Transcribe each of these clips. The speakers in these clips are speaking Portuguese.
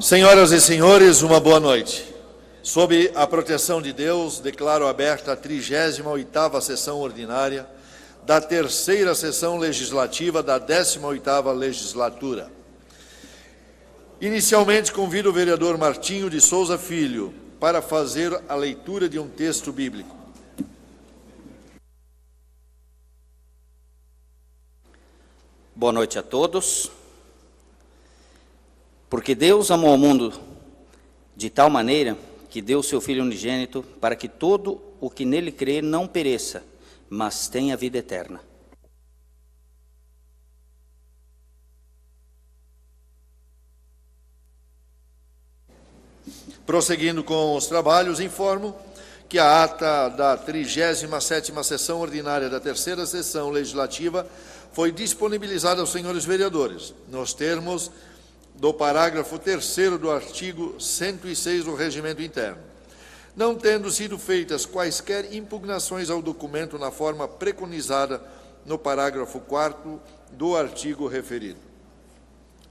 Senhoras e senhores, uma boa noite. Sob a proteção de Deus, declaro aberta a 38ª sessão ordinária da terceira sessão legislativa da 18ª legislatura. Inicialmente, convido o vereador Martinho de Souza Filho para fazer a leitura de um texto bíblico. Boa noite a todos. Porque Deus amou o mundo de tal maneira que deu o seu Filho unigênito para que todo o que nele crê não pereça, mas tenha vida eterna. Prosseguindo com os trabalhos, informo que a ata da 37ª sessão ordinária da terceira sessão legislativa foi disponibilizada aos senhores vereadores, nos termos do parágrafo 3º do artigo 106 do Regimento Interno, não tendo sido feitas quaisquer impugnações ao documento na forma preconizada no parágrafo 4º do artigo referido.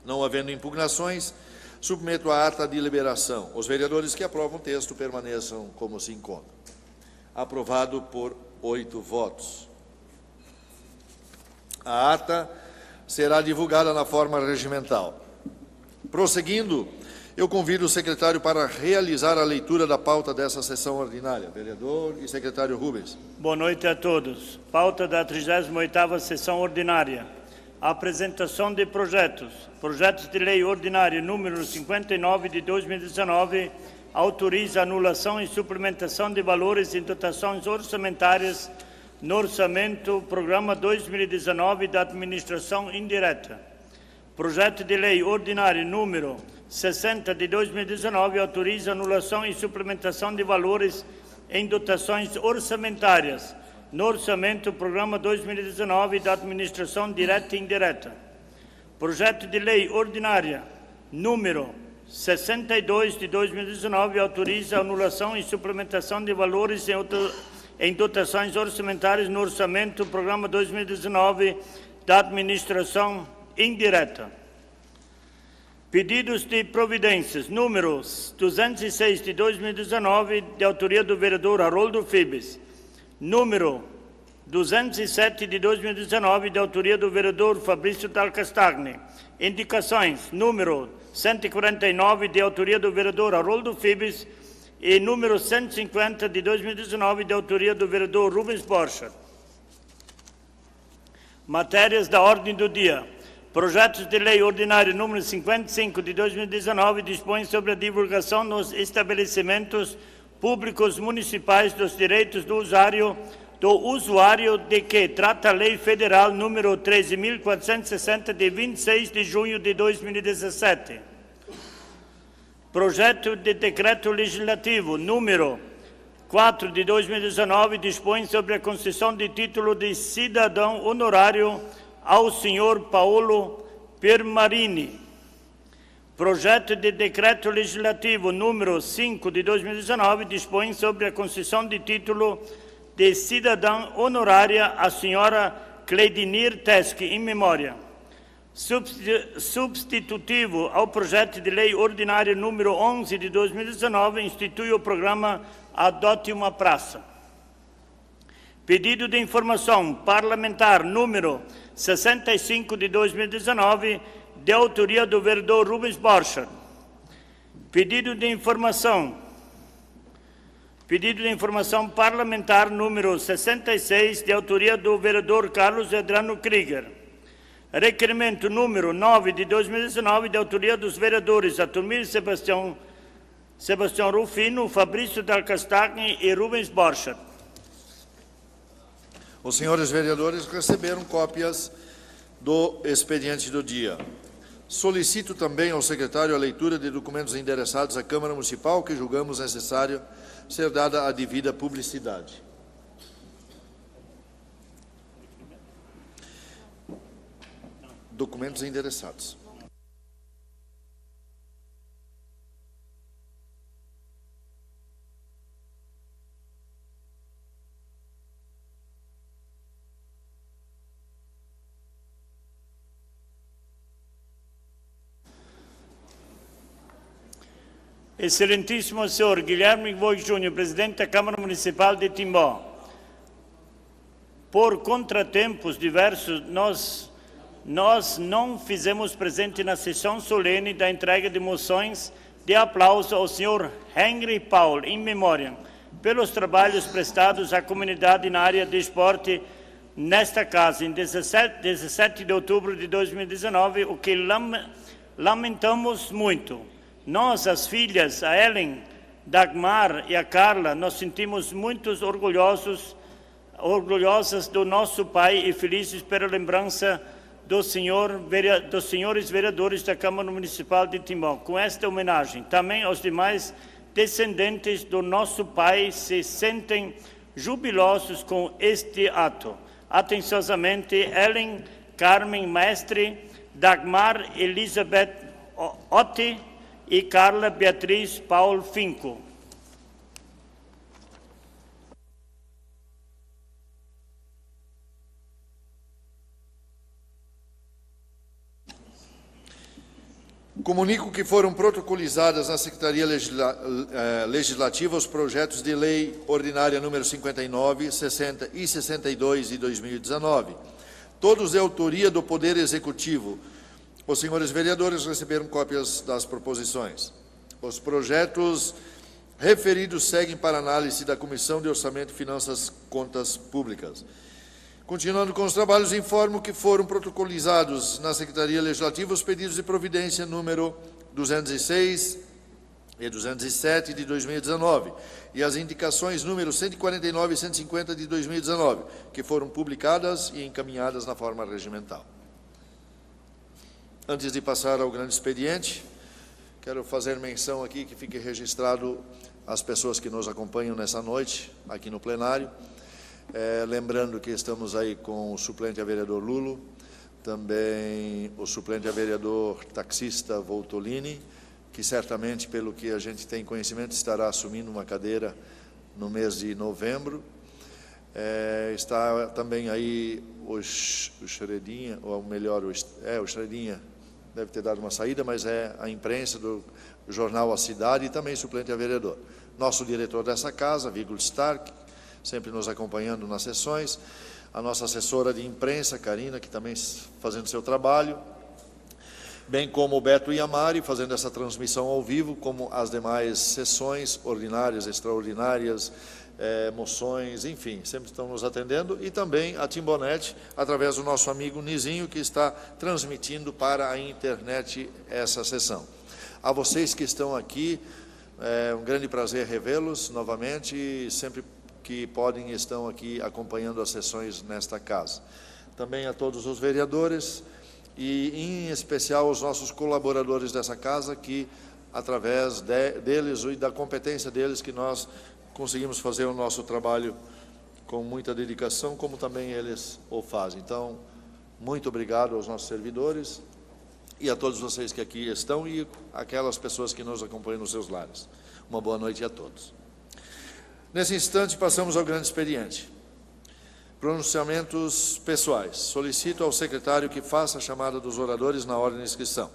Não havendo impugnações, submeto a ata de deliberação. Os vereadores que aprovam o texto permaneçam como se encontram. Aprovado por 8 votos. A ata será divulgada na forma regimental. Prosseguindo, eu convido o secretário para realizar a leitura da pauta dessa sessão ordinária. Vereador e secretário Rubens. Boa noite a todos. Pauta da 38ª sessão ordinária. A apresentação de projetos. Projetos de lei ordinário número 59 de 2019 autoriza a anulação e suplementação de valores em dotações orçamentárias no orçamento Programa 2019 da Administração Indireta. Projeto de lei ordinário número 60 de 2019 autoriza anulação e suplementação de valores em dotações orçamentárias no orçamento Programa 2019 da Administração Direta e Indireta. Projeto de lei ordinária número 62 de 2019 autoriza anulação e suplementação de valores em dotações orçamentárias no orçamento Programa 2019 da Administração Indireta. Pedidos de providências, número 206 de 2019, de autoria do vereador Haroldo Fibes. Número 207 de 2019, de autoria do vereador Fabrício Dal Castagni. Indicações, número 149, de autoria do vereador Haroldo Fibes, e número 150 de 2019, de autoria do vereador Rubens Borcher. Matérias da ordem do dia. Projetos de lei ordinário número 55 de 2019 dispõe sobre a divulgação nos estabelecimentos públicos municipais dos direitos do usuário de que trata a Lei Federal número 13.460 de 26 de junho de 2017. Projeto de decreto legislativo número 4 de 2019 dispõe sobre a concessão de título de cidadão honorário ao senhor Paolo Permarini. Projeto de decreto legislativo número 5 de 2019 dispõe sobre a concessão de título de cidadã honorária à senhora Cleidinir Teschi, em memória. Substitutivo ao projeto de lei ordinário número 11 de 2019 institui o programa Adote uma Praça. Pedido de informação parlamentar número 65 de 2019, de autoria do vereador Rubens Borcher. Pedido de informação parlamentar número 66, de autoria do vereador Carlos Adrano Krieger. Requerimento número 9 de 2019, de autoria dos vereadores Atomir Sebastião Rufino, Fabrício Dal Castagni e Rubens Borcher. Os senhores vereadores receberam cópias do expediente do dia. Solicito também ao secretário a leitura de documentos endereçados à Câmara Municipal que julgamos necessário ser dada a devida publicidade. Documentos endereçados. Excelentíssimo senhor Guilherme Voi Júnior, presidente da Câmara Municipal de Timbó, por contratempos diversos, nós não fizemos presente na sessão solene da entrega de moções de aplauso ao senhor Henry Paul, em memória, pelos trabalhos prestados à comunidade na área de esporte nesta casa, em 17 de outubro de 2019, o que lamentamos muito. Nós, as filhas, a Ellen, Dagmar e a Carla, nos sentimos muito orgulhosas do nosso pai e felizes pela lembrança dos senhores vereadores da Câmara Municipal de Timbó. Com esta homenagem, também aos demais descendentes do nosso pai se sentem jubilosos com este ato. Atenciosamente, Ellen Carmen Mestre, Dagmar Elizabeth Otti e Carla Beatriz Paul Finco. Comunico que foram protocolizadas na Secretaria Legislativa os projetos de lei ordinária número 59, 60 e 62 de 2019, todos de autoria do Poder Executivo. Os senhores vereadores receberam cópias das proposições. Os projetos referidos seguem para análise da Comissão de Orçamento, Finanças e Contas Públicas. Continuando com os trabalhos, informo que foram protocolizados na Secretaria Legislativa os pedidos de providência número 206 e 207 de 2019 e as indicações número 149 e 150 de 2019, que foram publicadas e encaminhadas na forma regimental. Antes de passar ao grande expediente, quero fazer menção aqui que fique registrado as pessoas que nos acompanham nessa noite, aqui no plenário. Lembrando que estamos aí com o suplente a vereador Lulo, também o suplente a vereador taxista Voltolini, que certamente, pelo que a gente tem conhecimento, estará assumindo uma cadeira no mês de novembro. Está também aí o Xeredinha, ou melhor, o Xeredinha deve ter dado uma saída, mas é a imprensa do jornal A Cidade e também suplente a vereador. Nosso diretor dessa casa, Viggo Stark, sempre nos acompanhando nas sessões, a nossa assessora de imprensa, Karina, que também fazendo seu trabalho, bem como o Beto Iamari, fazendo essa transmissão ao vivo, como as demais sessões ordinárias, extraordinárias, moções, enfim, sempre estão nos atendendo, e também a Timbonet, através do nosso amigo Nizinho, que está transmitindo para a internet essa sessão. A vocês que estão aqui, é um grande prazer revê-los novamente, e sempre que podem estão aqui acompanhando as sessões nesta casa. Também a todos os vereadores e, em especial, os nossos colaboradores dessa casa, que, através deles e da competência deles, que nós conseguimos fazer o nosso trabalho com muita dedicação, como também eles o fazem. Então, muito obrigado aos nossos servidores e a todos vocês que aqui estão e aquelas pessoas que nos acompanham nos seus lares. Uma boa noite a todos. Nesse instante, passamos ao grande expediente. Pronunciamentos pessoais. Solicito ao secretário que faça a chamada dos oradores na ordem de inscrição.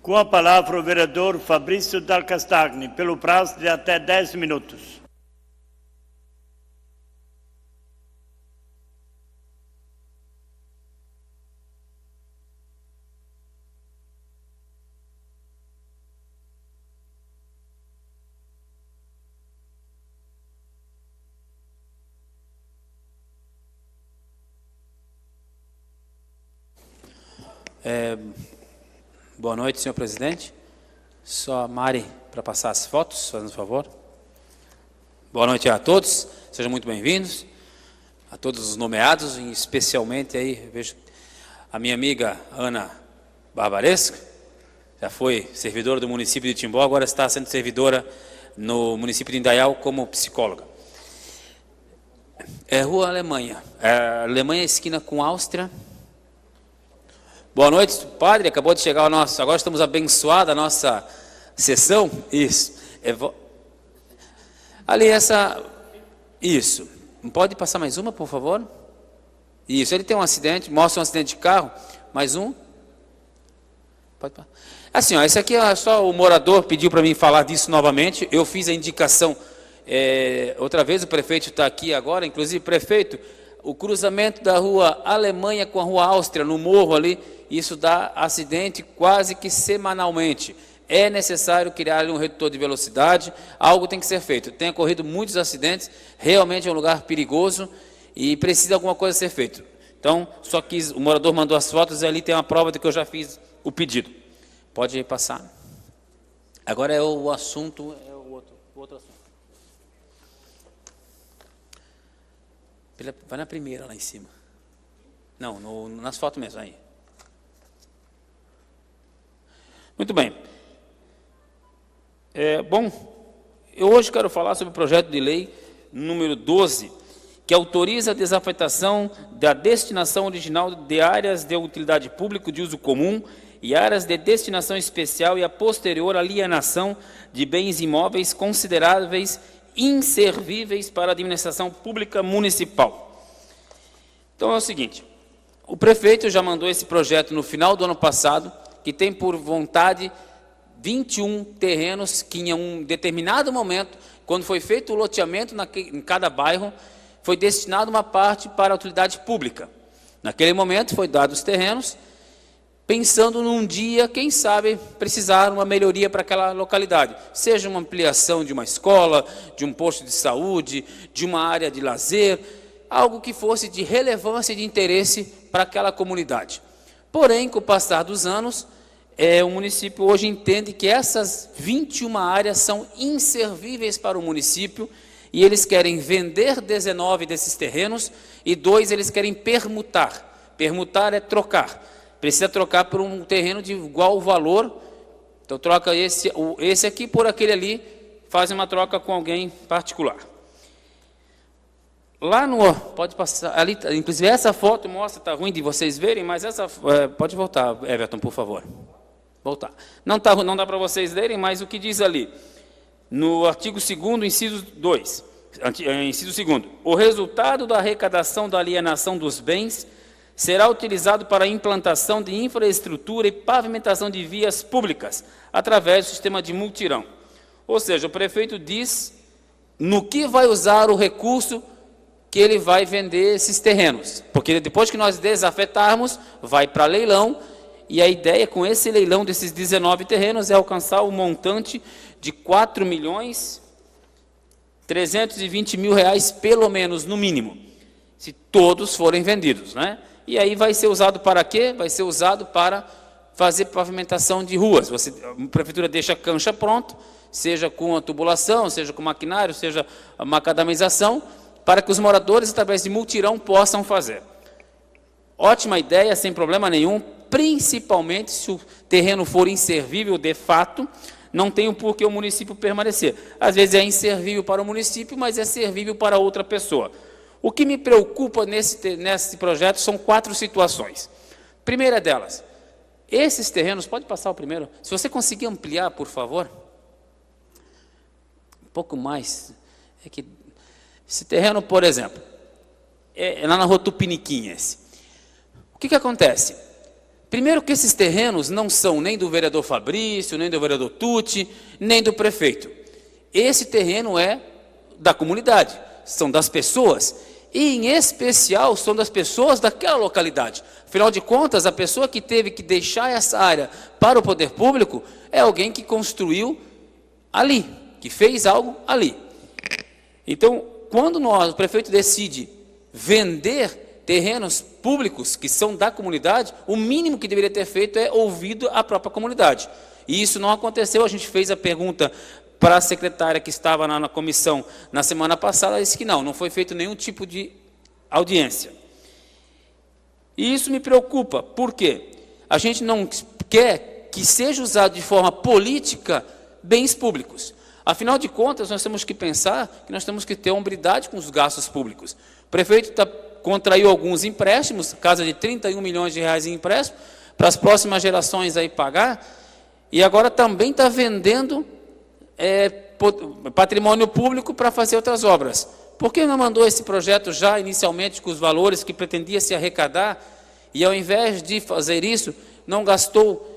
Com a palavra o vereador Fabrício Dal Castagni, pelo prazo de até 10 minutos. Boa noite, senhor presidente. Só a Mari para passar as fotos, fazendo favor. Boa noite a todos, sejam muito bem-vindos, a todos os nomeados, e especialmente aí, vejo a minha amiga Ana Barbaresco, já foi servidora do município de Timbó, agora está sendo servidora no município de Indaial como psicóloga. Rua Alemanha, Alemanha esquina com Áustria. Boa noite, padre, acabou de chegar o nosso, agora estamos abençoados a nossa sessão, isso, ali isso, pode passar mais uma, por favor? Isso, ele tem um acidente, mostra um acidente de carro, mais um, Pode. Assim, ó, esse aqui é só o morador pediu para mim falar disso novamente. Eu fiz a indicação, outra vez o prefeito está aqui agora, inclusive, prefeito, o cruzamento da rua Alemanha com a rua Áustria, no morro ali, isso dá acidente quase que semanalmente. É necessário criar ali um redutor de velocidade, algo tem que ser feito. Tem ocorrido muitos acidentes, realmente é um lugar perigoso e precisa alguma coisa ser feita. Então, só que o morador mandou as fotos e ali tem uma prova de que eu já fiz o pedido. Pode passar. Agora é o assunto, é o outro assunto. Vai na primeira lá em cima. Não, nas fotos mesmo, aí. Muito bem. Bom, eu hoje quero falar sobre o projeto de lei número 12, que autoriza a desafetação da destinação original de áreas de utilidade pública de uso comum e áreas de destinação especial e a posterior alienação de bens imóveis consideráveis inservíveis para a administração pública municipal. Então é o seguinte, o prefeito já mandou esse projeto no final do ano passado, que tem por vontade 21 terrenos que em um determinado momento, quando foi feito o loteamento em cada bairro, foi destinado uma parte para a utilidade pública. Naquele momento foi dado os terrenos, pensando num dia, quem sabe, precisar uma melhoria para aquela localidade, seja uma ampliação de uma escola, de um posto de saúde, de uma área de lazer, algo que fosse de relevância e de interesse para aquela comunidade. Porém, com o passar dos anos, o município hoje entende que essas 21 áreas são inservíveis para o município e eles querem vender 19 desses terrenos e 2 eles querem permutar. Permutar é trocar. Precisa trocar por um terreno de igual valor. Então troca esse aqui por aquele ali, faz uma troca com alguém particular. Lá no... Pode passar... Ali, inclusive essa foto mostra, está ruim de vocês verem, mas essa... pode voltar, Everton, por favor. Voltar. Não dá para vocês lerem, mas o que diz ali? No artigo 2º, inciso 2. Inciso 2º. O resultado da arrecadação da alienação dos bens será utilizado para a implantação de infraestrutura e pavimentação de vias públicas, através do sistema de multirão. Ou seja, o prefeito diz no que vai usar o recurso que ele vai vender esses terrenos. Porque depois que nós desafetarmos, vai para leilão, e a ideia com esse leilão desses 19 terrenos é alcançar o montante de R$ 4.320.000, pelo menos, no mínimo, se todos forem vendidos, né? E aí vai ser usado para quê? Vai ser usado para fazer pavimentação de ruas. A prefeitura deixa a cancha pronto, seja com a tubulação, seja com maquinário, seja a macadamização, para que os moradores, através de multirão, possam fazer. Ótima ideia, sem problema nenhum, principalmente se o terreno for inservível de fato, não tem o porquê o município permanecer. Às vezes é inservível para o município, mas é servível para outra pessoa. O que me preocupa nesse projeto são 4 situações. Primeira delas, esses terrenos, pode passar o primeiro, se você conseguir ampliar, por favor, um pouco mais, é que esse terreno, por exemplo, é lá na rua Tupiniquim, o que acontece? Primeiro que esses terrenos não são nem do vereador Fabrício, nem do vereador Tucci, nem do prefeito. Esse terreno é da comunidade, são das pessoas, e em especial são das pessoas daquela localidade. Afinal de contas, a pessoa que teve que deixar essa área para o poder público é alguém que construiu ali, que fez algo ali. Então, quando o prefeito decide vender terrenos públicos que são da comunidade, o mínimo que deveria ter feito é ouvido a própria comunidade. E isso não aconteceu. A gente fez a pergunta para a secretária que estava na comissão na semana passada, ela disse que não foi feito nenhum tipo de audiência. E isso me preocupa, por quê? A gente não quer que seja usado de forma política bens públicos. Afinal de contas, nós temos que pensar que nós temos que ter hombridade com os gastos públicos. O prefeito contraiu alguns empréstimos, casa de 31 milhões de reais em empréstimo, para as próximas gerações aí pagar, e agora também está vendendo patrimônio público para fazer outras obras. Por que não mandou esse projeto já inicialmente com os valores que pretendia se arrecadar, e ao invés de fazer isso, não gastou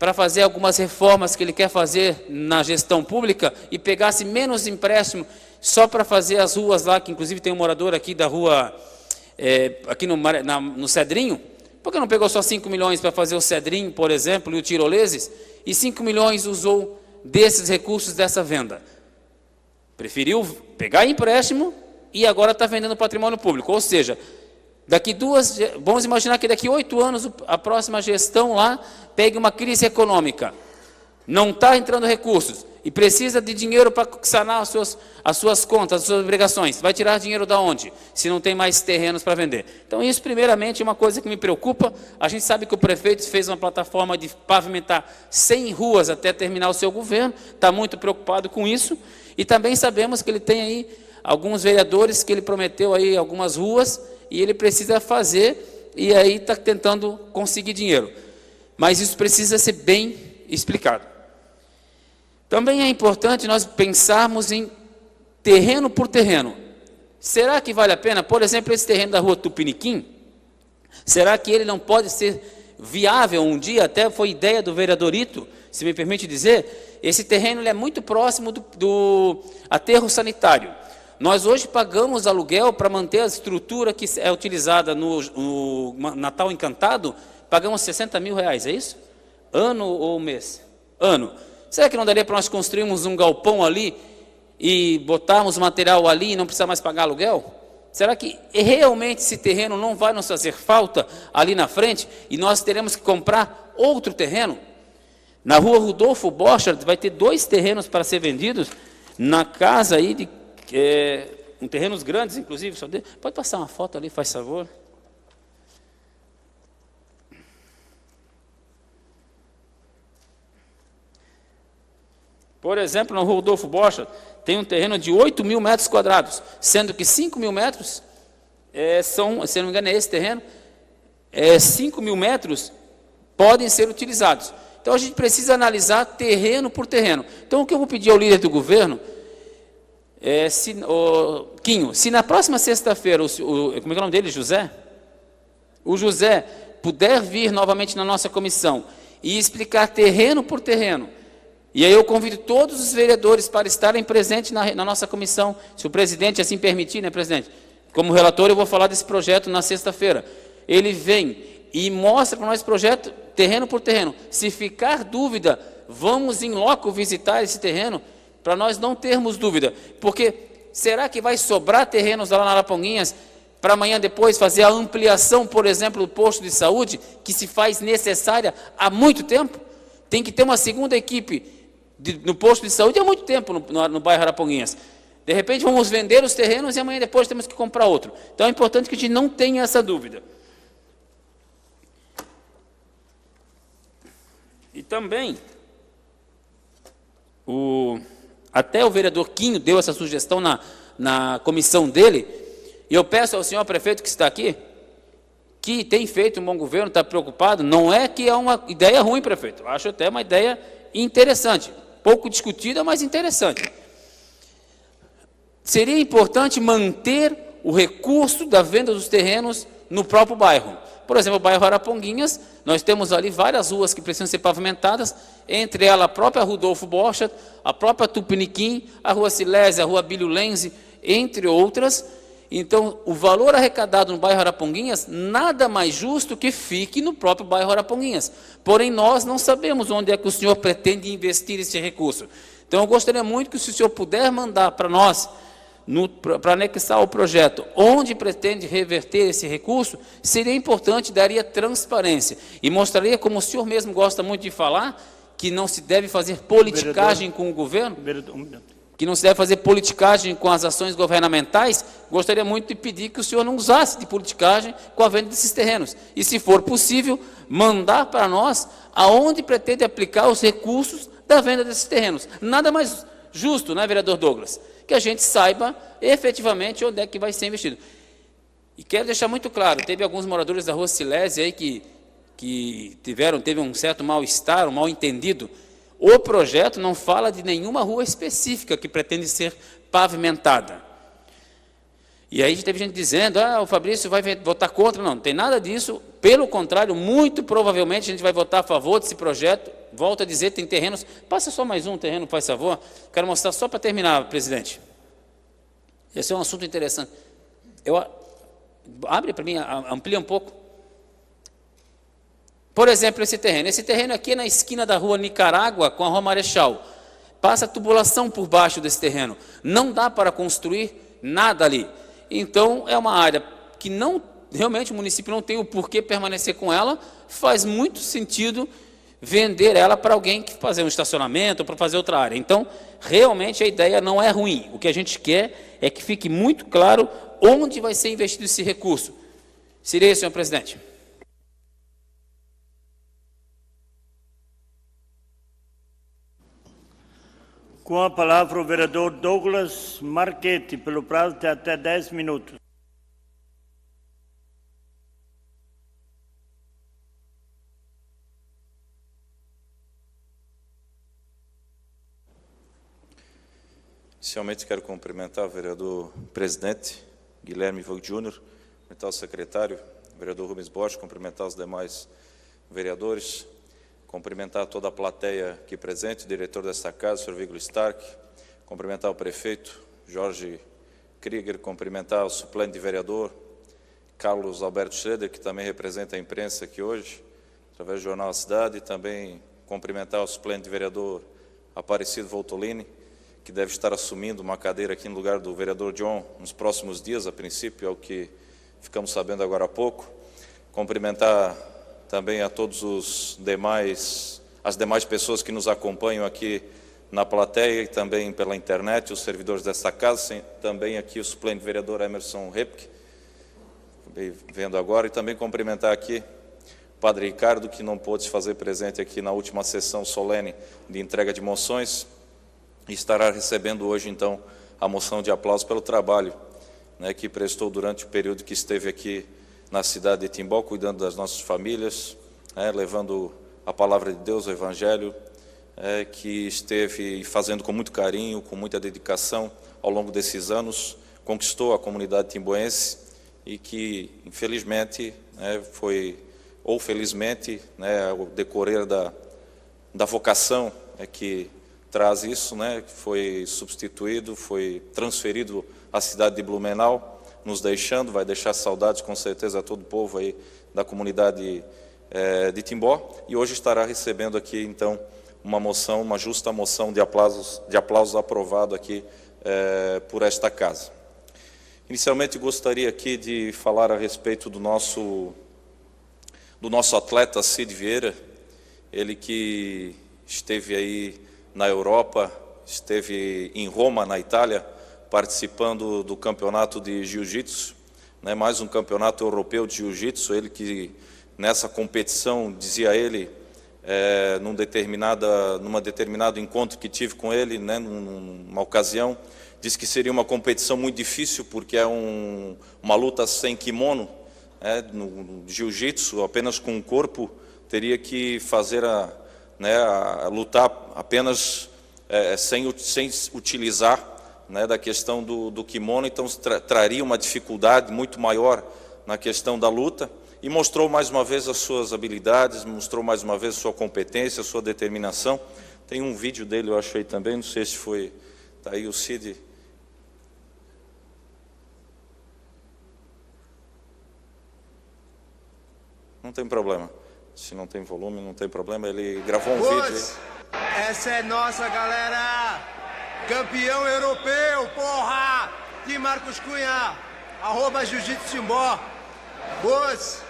para fazer algumas reformas que ele quer fazer na gestão pública e pegasse menos empréstimo só para fazer as ruas lá, que inclusive tem um morador aqui da rua, aqui no Cedrinho. Por que não pegou só 5 milhões para fazer o Cedrinho, por exemplo, e o Tiroleses, e 5 milhões usou desses recursos dessa venda? Preferiu pegar empréstimo e agora está vendendo patrimônio público. Ou seja, vamos imaginar que daqui 8 anos a próxima gestão lá pegue uma crise econômica. Não está entrando recursos e precisa de dinheiro para sanar as suas contas, as suas obrigações. Vai tirar dinheiro da onde? Se não tem mais terrenos para vender. Então isso primeiramente é uma coisa que me preocupa. A gente sabe que o prefeito fez uma plataforma de pavimentar 100 ruas até terminar o seu governo, está muito preocupado com isso. E também sabemos que ele tem aí alguns vereadores que ele prometeu aí algumas ruas e ele precisa fazer e aí está tentando conseguir dinheiro. Mas isso precisa ser bem explicado. Também é importante nós pensarmos em terreno por terreno. Será que vale a pena, por exemplo, esse terreno da rua Tupiniquim, será que ele não pode ser viável um dia? Até foi ideia do vereador Ito, se me permite dizer, esse terreno ele é muito próximo do aterro sanitário. Nós hoje pagamos aluguel para manter a estrutura que é utilizada no Natal Encantado, pagamos 60 mil reais, é isso? Ano ou mês? Ano. Será que não daria para nós construirmos um galpão ali e botarmos material ali e não precisar mais pagar aluguel? Será que realmente esse terreno não vai nos fazer falta ali na frente e nós teremos que comprar outro terreno? Na rua Rudolfo Borchardt vai ter 2 terrenos para ser vendidos na casa aí de terrenos grandes, inclusive. Pode passar uma foto ali, faz favor. Por exemplo, no Rodolfo Borchardt, tem um terreno de 8 mil metros quadrados, sendo que 5 mil metros são, se não me engano é esse terreno, 5 mil metros podem ser utilizados. Então a gente precisa analisar terreno por terreno. Então o que eu vou pedir ao líder do governo, Quinho, se na próxima sexta-feira, como é que é o nome dele, José? O José puder vir novamente na nossa comissão e explicar terreno por terreno, e aí eu convido todos os vereadores para estarem presentes na nossa comissão, se o presidente assim permitir, né, presidente? Como relator, eu vou falar desse projeto na sexta-feira. Ele vem e mostra para nós esse projeto, terreno por terreno. Se ficar dúvida, vamos em loco visitar esse terreno, para nós não termos dúvida. Porque será que vai sobrar terrenos lá na Araponguinhas, para amanhã depois fazer a ampliação, por exemplo, do posto de saúde, que se faz necessária há muito tempo? Tem que ter uma segunda equipe no posto de saúde há muito tempo no bairro Araponguinhas. De repente vamos vender os terrenos e amanhã depois temos que comprar outro. Então é importante que a gente não tenha essa dúvida. E também, até o vereador Quinho deu essa sugestão na comissão dele, e eu peço ao senhor prefeito que está aqui, que tem feito um bom governo, está preocupado, não é que é uma ideia ruim, prefeito, acho até uma ideia interessante, pouco discutida, mas interessante. Seria importante manter o recurso da venda dos terrenos no próprio bairro. Por exemplo, o bairro Araponguinhas, nós temos ali várias ruas que precisam ser pavimentadas, entre elas a própria Rudolfo Borchardt, a própria Tupiniquim, a Rua Silésia, a Rua Bílio Lenze, entre outras. Então, o valor arrecadado no bairro Araponguinhas, nada mais justo que fique no próprio bairro Araponguinhas. Porém, nós não sabemos onde é que o senhor pretende investir esse recurso. Então, eu gostaria muito que se o senhor puder mandar para nós, para anexar o projeto, onde pretende reverter esse recurso, seria importante, daria transparência. E mostraria, como o senhor mesmo gosta muito de falar, que não se deve fazer politicagem com o governo. Que não se deve fazer politicagem com as ações governamentais, gostaria muito de pedir que o senhor não usasse de politicagem com a venda desses terrenos. E, se for possível, mandar para nós aonde pretende aplicar os recursos da venda desses terrenos. Nada mais justo, não é, vereador Douglas? Que a gente saiba efetivamente onde é que vai ser investido. E quero deixar muito claro, teve alguns moradores da Rua Silésia aí que teve um certo mal-estar, um mal-entendido. O projeto não fala de nenhuma rua específica que pretende ser pavimentada. E aí teve gente dizendo, o Fabrício vai votar contra. Não tem nada disso. Pelo contrário, muito provavelmente a gente vai votar a favor desse projeto, volto a dizer, tem terrenos, passa só mais um terreno, por favor, quero mostrar só para terminar, presidente. Esse é um assunto interessante. Abre para mim, amplia um pouco. Por exemplo, esse terreno aqui é na esquina da rua Nicarágua com a rua Marechal. Passa tubulação por baixo desse terreno. Não dá para construir nada ali. Então, é uma área que realmente o município não tem o porquê permanecer com ela. Faz muito sentido vender ela para alguém que fazer um estacionamento ou para fazer outra área. Então, realmente a ideia não é ruim. O que a gente quer é que fique muito claro onde vai ser investido esse recurso. Seria isso, senhor presidente. Com a palavra o vereador Douglas Marchetti, pelo prazo de até 10 minutos. Inicialmente quero cumprimentar o vereador presidente Guilherme Vogt Júnior, cumprimentar o secretário, o vereador Rubens Borges, cumprimentar os demais vereadores, cumprimentar toda a plateia aqui presente, o diretor desta casa, o senhor Viggo Stark, cumprimentar o prefeito Jorge Krieger, cumprimentar o suplente de vereador Carlos Alberto Schroeder, que também representa a imprensa aqui hoje, através do Jornal A Cidade, e também cumprimentar o suplente de vereador Aparecido Voltolini, que deve estar assumindo uma cadeira aqui no lugar do vereador John nos próximos dias, a princípio, é o que ficamos sabendo agora há pouco. Cumprimentar também a todos as demais pessoas que nos acompanham aqui na plateia e também pela internet, os servidores desta casa, também aqui o suplente vereador Emerson Repke, vendo agora, e também cumprimentar aqui o padre Ricardo, que não pôde se fazer presente aqui na última sessão solene de entrega de moções, e estará recebendo hoje, então, a moção de aplauso pelo trabalho, né, que prestou durante o período que esteve aqui na cidade de Timbó, cuidando das nossas famílias, levando a palavra de Deus, o Evangelho, que esteve fazendo com muito carinho, com muita dedicação, ao longo desses anos, conquistou a comunidade timboense e que, infelizmente, ou felizmente, o decorrer da vocação que traz isso, foi substituído, foi transferido à cidade de Blumenau, nos deixando, vai deixar saudades com certeza a todo o povo aí da comunidade de Timbó, e hoje estará recebendo aqui então uma justa moção de aplausos aprovado aqui por esta casa. Inicialmente gostaria aqui de falar a respeito do nosso atleta Cid Vieira, ele que esteve aí na Europa, esteve em Roma, na Itália, participando do campeonato de jiu-jitsu, mais um campeonato europeu de jiu-jitsu, ele que nessa competição, dizia ele, num determinado encontro que tive com ele, numa ocasião, disse que seria uma competição muito difícil, porque é uma luta sem kimono, no jiu-jitsu, apenas com o corpo, teria que fazer a lutar apenas sem utilizar da questão do kimono, então traria uma dificuldade muito maior na questão da luta, e mostrou mais uma vez as suas habilidades, mostrou mais uma vez a sua competência, a sua determinação. Tem um vídeo dele, eu achei também, não sei se foi, está aí o Cid. Não tem problema, se não tem volume, não tem problema, ele gravou um vídeo aí. Essa é nossa, galera! Campeão europeu, porra! De Marcos Cunha, @Jiu-Jitsu Timbó. Boas!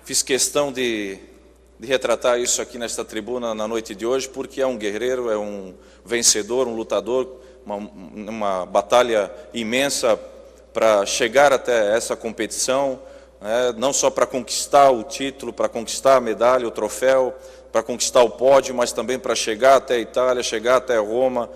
Fiz questão de retratar isso aqui nesta tribuna na noite de hoje, porque é um guerreiro, é um vencedor, um lutador, uma batalha imensa para chegar até essa competição, não só para conquistar o título, para conquistar a medalha, o troféu, para conquistar o pódio, mas também para chegar até a Itália, chegar até Roma,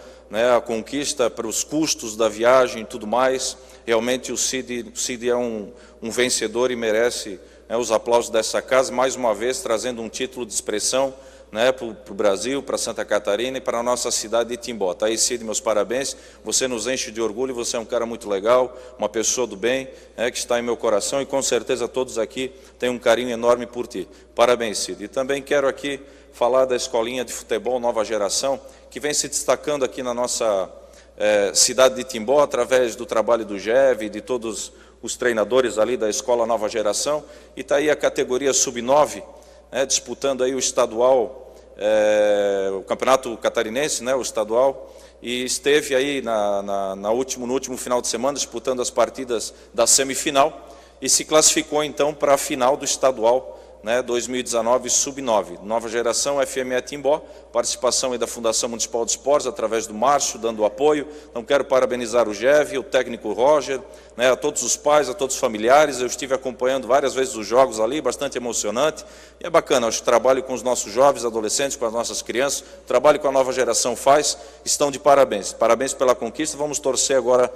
a conquista para os custos da viagem e tudo mais. Realmente o Cid é um vencedor e merece os aplausos dessa casa, mais uma vez trazendo um título de expressão para o Brasil, para Santa Catarina e para a nossa cidade de Timbó. Tá aí, Cid, meus parabéns, você nos enche de orgulho, você é um cara muito legal, uma pessoa do bem, que está em meu coração, e com certeza todos aqui têm um carinho enorme por ti. Parabéns, Cid. E também quero aqui falar da escolinha de futebol Nova Geração, que vem se destacando aqui na nossa cidade de Timbó, através do trabalho do GEV, de todos os treinadores ali da Escola Nova Geração, e está aí a categoria Sub-9, disputando aí o estadual, o campeonato catarinense, o estadual, e esteve aí no último final de semana disputando as partidas da semifinal, e se classificou então para a final do estadual, 2019 Sub-9, Nova Geração FME Timbó, participação aí da Fundação Municipal de Esportes, através do Márcio, dando apoio. Então quero parabenizar o GEV, o técnico Roger, a todos os pais, a todos os familiares. Eu estive acompanhando várias vezes os jogos ali, bastante emocionante, e é bacana, acho que o trabalho com os nossos jovens, adolescentes, com as nossas crianças, o trabalho que a Nova Geração faz, estão de parabéns. Parabéns pela conquista, vamos torcer agora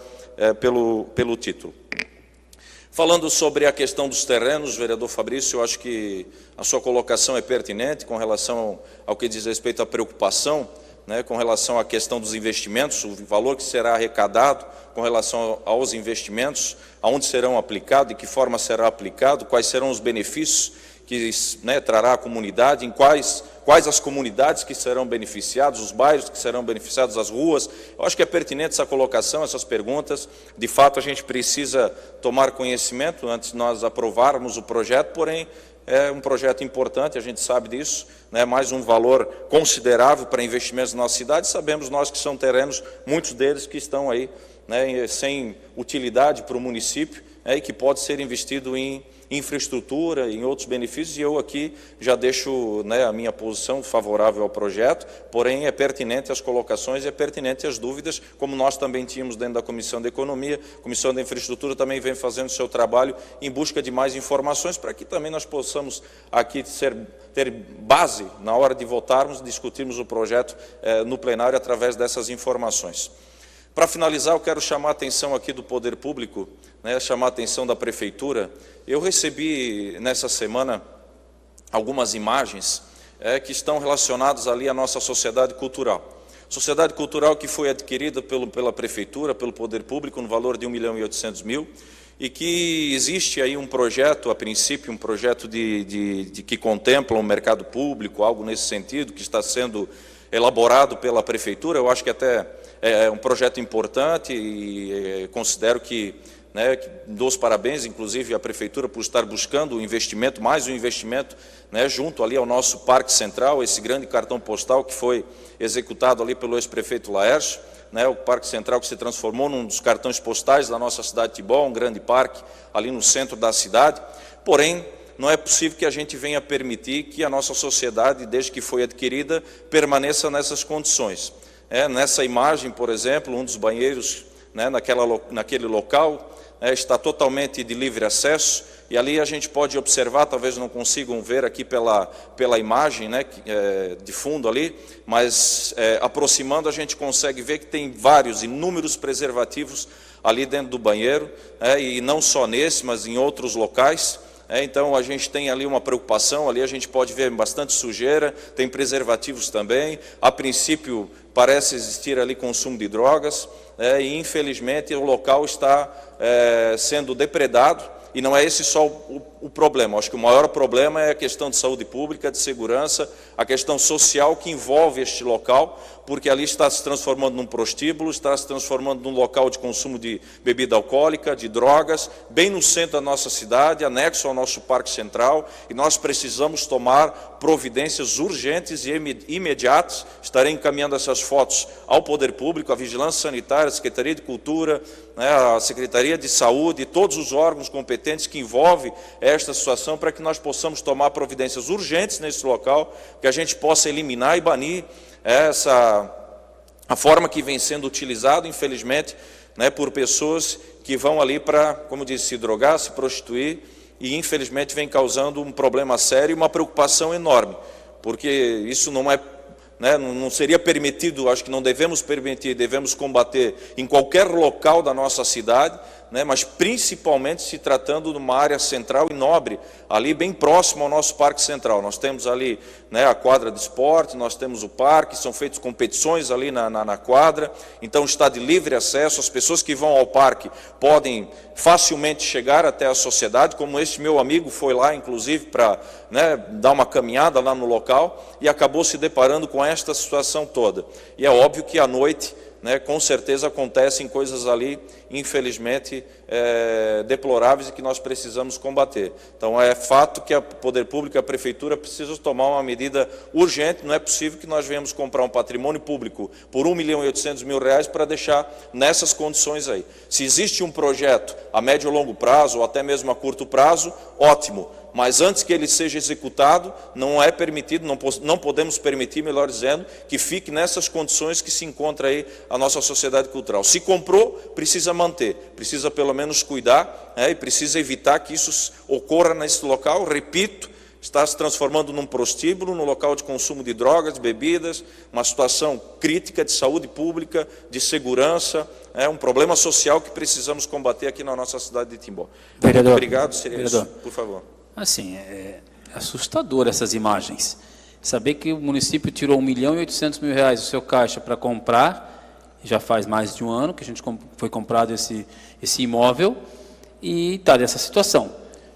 pelo título. Falando sobre a questão dos terrenos, vereador Fabrício, eu acho que a sua colocação é pertinente com relação ao que diz respeito à preocupação, com relação à questão dos investimentos, o valor que será arrecadado com relação aos investimentos, aonde serão aplicados, de que forma será aplicado, quais serão os benefícios que trará a comunidade, em quais as comunidades que serão beneficiadas, os bairros que serão beneficiados, as ruas. Eu acho que é pertinente essa colocação, essas perguntas. De fato, a gente precisa tomar conhecimento antes de nós aprovarmos o projeto, porém, é um projeto importante, a gente sabe disso, mais um valor considerável para investimentos na nossa cidade. Sabemos nós que são terrenos, muitos deles que estão aí sem utilidade para o município, e que pode ser investido em infraestrutura, em outros benefícios, e eu aqui já deixo a minha posição favorável ao projeto, porém é pertinente as colocações, é pertinente as dúvidas, como nós também tínhamos dentro da Comissão de Economia, a Comissão de Infraestrutura também vem fazendo o seu trabalho em busca de mais informações, para que também nós possamos aqui ter base, na hora de votarmos, discutirmos o projeto no plenário através dessas informações. Para finalizar, eu quero chamar a atenção aqui do Poder Público, chamar a atenção da Prefeitura. Eu recebi nessa semana algumas imagens que estão relacionadas ali à nossa sociedade cultural. Sociedade cultural que foi adquirida pela Prefeitura, pelo Poder Público, no valor de R$1.800.000, e que existe aí um projeto, a princípio, um projeto que contempla um mercado público, algo nesse sentido, que está sendo elaborado pela Prefeitura. Eu acho que até é um projeto importante e considero que dou os parabéns, inclusive, à Prefeitura por estar buscando o investimento, mais um investimento, junto ali ao nosso Parque Central, esse grande cartão postal que foi executado ali pelo ex-prefeito Laércio, o Parque Central que se transformou num dos cartões postais da nossa cidade de Timbó, um grande parque ali no centro da cidade. Porém, não é possível que a gente venha permitir que a nossa sociedade, desde que foi adquirida, permaneça nessas condições. Nessa imagem, por exemplo, um dos banheiros naquele local está totalmente de livre acesso, e ali a gente pode observar, talvez não consigam ver aqui pela imagem de fundo ali, mas aproximando a gente consegue ver que tem inúmeros preservativos ali dentro do banheiro, e não só nesse, mas em outros locais. Então a gente tem ali uma preocupação, ali a gente pode ver bastante sujeira, tem preservativos também, a princípio parece existir ali consumo de drogas, e infelizmente o local está sendo depredado, e não é esse só o problema. Acho que o maior problema é a questão de saúde pública, de segurança, a questão social que envolve este local, porque ali está se transformando num prostíbulo, está se transformando num local de consumo de bebida alcoólica, de drogas, bem no centro da nossa cidade, anexo ao nosso Parque Central, e nós precisamos tomar providências urgentes e imediatas. Estarei encaminhando essas fotos ao Poder Público, à Vigilância Sanitária, à Secretaria de Cultura, à Secretaria de Saúde, e todos os órgãos competentes que envolvem esta situação, para que nós possamos tomar providências urgentes nesse local, que a gente possa eliminar e banir a forma que vem sendo utilizado, infelizmente, por pessoas que vão ali para, como disse, se drogar, se prostituir, e infelizmente vem causando um problema sério e uma preocupação enorme, porque isso não seria permitido, acho que não devemos permitir, devemos combater em qualquer local da nossa cidade, né, mas principalmente se tratando de uma área central e nobre, ali bem próximo ao nosso Parque Central. Nós temos ali, né, a quadra de esporte, nós temos o parque, são feitas competições ali na quadra, então está de livre acesso, as pessoas que vão ao parque podem facilmente chegar até a sociedade, como este meu amigo foi lá, inclusive, para, né, dar uma caminhada lá no local, e acabou se deparando com esta situação toda. E é óbvio que à noite, né, com certeza acontecem coisas ali, infelizmente, deploráveis e que nós precisamos combater. Então é fato que o Poder Público e a Prefeitura precisam tomar uma medida urgente. Não é possível que nós venhamos comprar um patrimônio público por R$1.800.000 para deixar nessas condições aí. Se existe um projeto a médio e longo prazo, ou até mesmo a curto prazo, ótimo. Mas antes que ele seja executado, não é permitido, não podemos permitir, melhor dizendo, que fique nessas condições que se encontra aí a nossa sociedade cultural. Se comprou, precisa manter, precisa pelo menos cuidar, e precisa evitar que isso ocorra nesse local. Repito, está se transformando num prostíbulo, num local de consumo de drogas, de bebidas, uma situação crítica de saúde pública, de segurança, um problema social que precisamos combater aqui na nossa cidade de Timbó. Vereador, obrigado, seria isso, por favor. Assim, é assustador essas imagens. Saber que o município tirou R$1.800.000 do seu caixa para comprar, já faz mais de um ano que a gente foi comprado esse imóvel, e está nessa situação.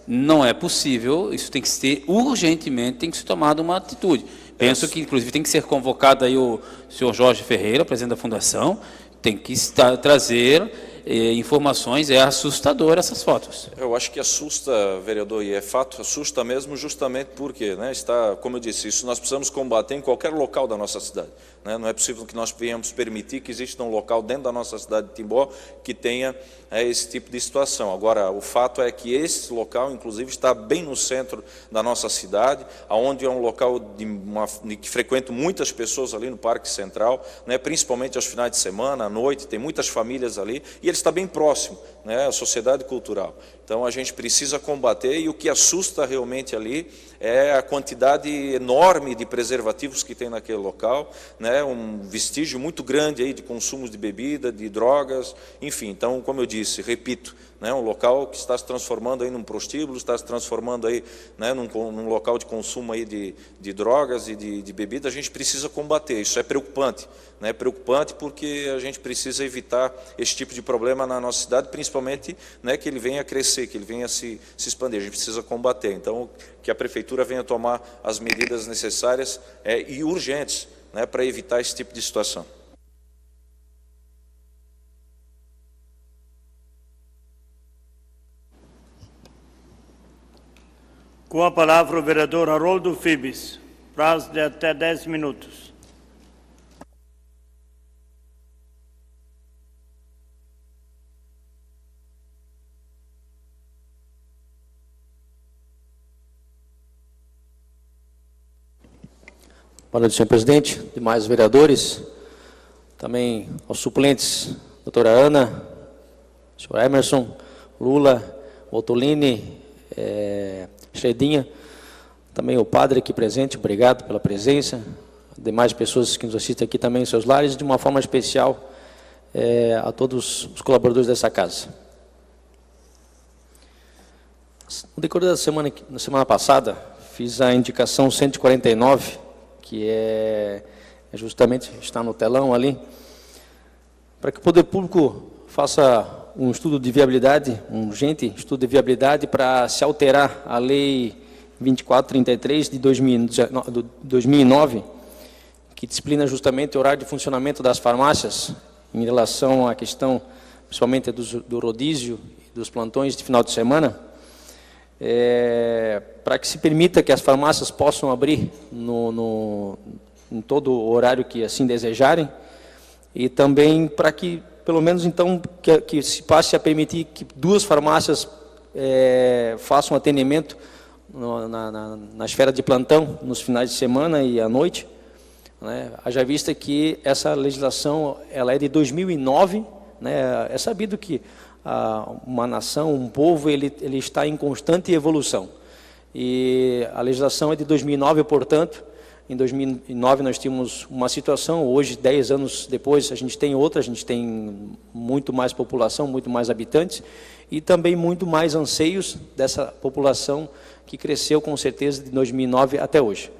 Não é possível, isso tem que ser urgentemente, tem que ser tomada uma atitude. Penso que, inclusive, tem que ser convocado aí o senhor Jorge Ferreira, presidente da Fundação, tem que trazer informações. É assustador essas fotos. Eu acho que assusta, vereador, e é fato, assusta mesmo justamente porque, né, está, como eu disse, isso nós precisamos combater em qualquer local da nossa cidade. Né? Não é possível que nós venhamos permitir que exista um local dentro da nossa cidade de Timbó que tenha esse tipo de situação. Agora, o fato é que esse local, inclusive, está bem no centro da nossa cidade, onde é um local que frequentam muitas pessoas ali no Parque Central, né, principalmente aos finais de semana, à noite, tem muitas famílias ali, e ele está bem próximo, né, à sociedade cultural. Então a gente precisa combater, e o que assusta realmente ali é a quantidade enorme de preservativos que tem naquele local, né, um vestígio muito grande aí de consumos de bebida, de drogas, enfim. Então, como eu disse, repito, né, um local que está se transformando aí num prostíbulo, está se transformando aí, né, num local de consumo aí de drogas e de bebida. A gente precisa combater, isso é preocupante, né, preocupante porque a gente precisa evitar esse tipo de problema na nossa cidade, principalmente, né, que ele venha a crescer, que ele venha a se expandir. A gente precisa combater. Então, que a Prefeitura venha tomar as medidas necessárias e urgentes, né, para evitar esse tipo de situação. Com a palavra o vereador Haroldo Fibes, prazo de até 10 minutos. Boa noite, senhor presidente, demais vereadores, também aos suplentes, doutora Ana, senhor Emerson, Lula, Voltolini, Chedinha, também o padre aqui presente, obrigado pela presença, demais pessoas que nos assistem aqui também em seus lares, de uma forma especial a todos os colaboradores dessa casa. No decorrer da semana passada, fiz a indicação 149, que justamente está no telão ali, para que o Poder Público faça um estudo de viabilidade, um urgente estudo de viabilidade para se alterar a Lei 2433 de 2009, que disciplina justamente o horário de funcionamento das farmácias em relação à questão, principalmente do rodízio e dos plantões de final de semana, para que se permita que as farmácias possam abrir em todo o horário que assim desejarem, e também para que, pelo menos então, que se passe a permitir que 2 farmácias façam atendimento na esfera de plantão, nos finais de semana e à noite, né? Haja vista que essa legislação ela é de 2009, né? É sabido que uma nação, um povo, ele está em constante evolução. E a legislação é de 2009, portanto, Em 2009 nós tínhamos uma situação, hoje, 10 anos depois, a gente tem outra, a gente tem muito mais população, muito mais habitantes, e também muito mais anseios dessa população que cresceu com certeza de 2009 até hoje.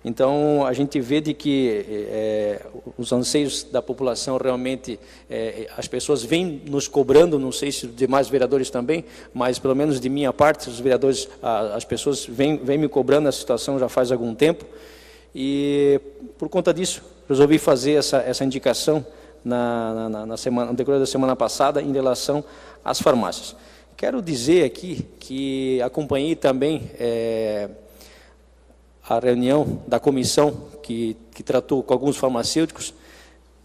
Então, a gente vê de que os anseios da população realmente, as pessoas vêm nos cobrando, não sei se os demais vereadores também, mas pelo menos de minha parte, os vereadores, as pessoas vêm me cobrando a situação já faz algum tempo, e por conta disso, resolvi fazer essa indicação no decorrer da semana passada em relação às farmácias. Quero dizer aqui que acompanhei também a reunião da comissão que tratou com alguns farmacêuticos,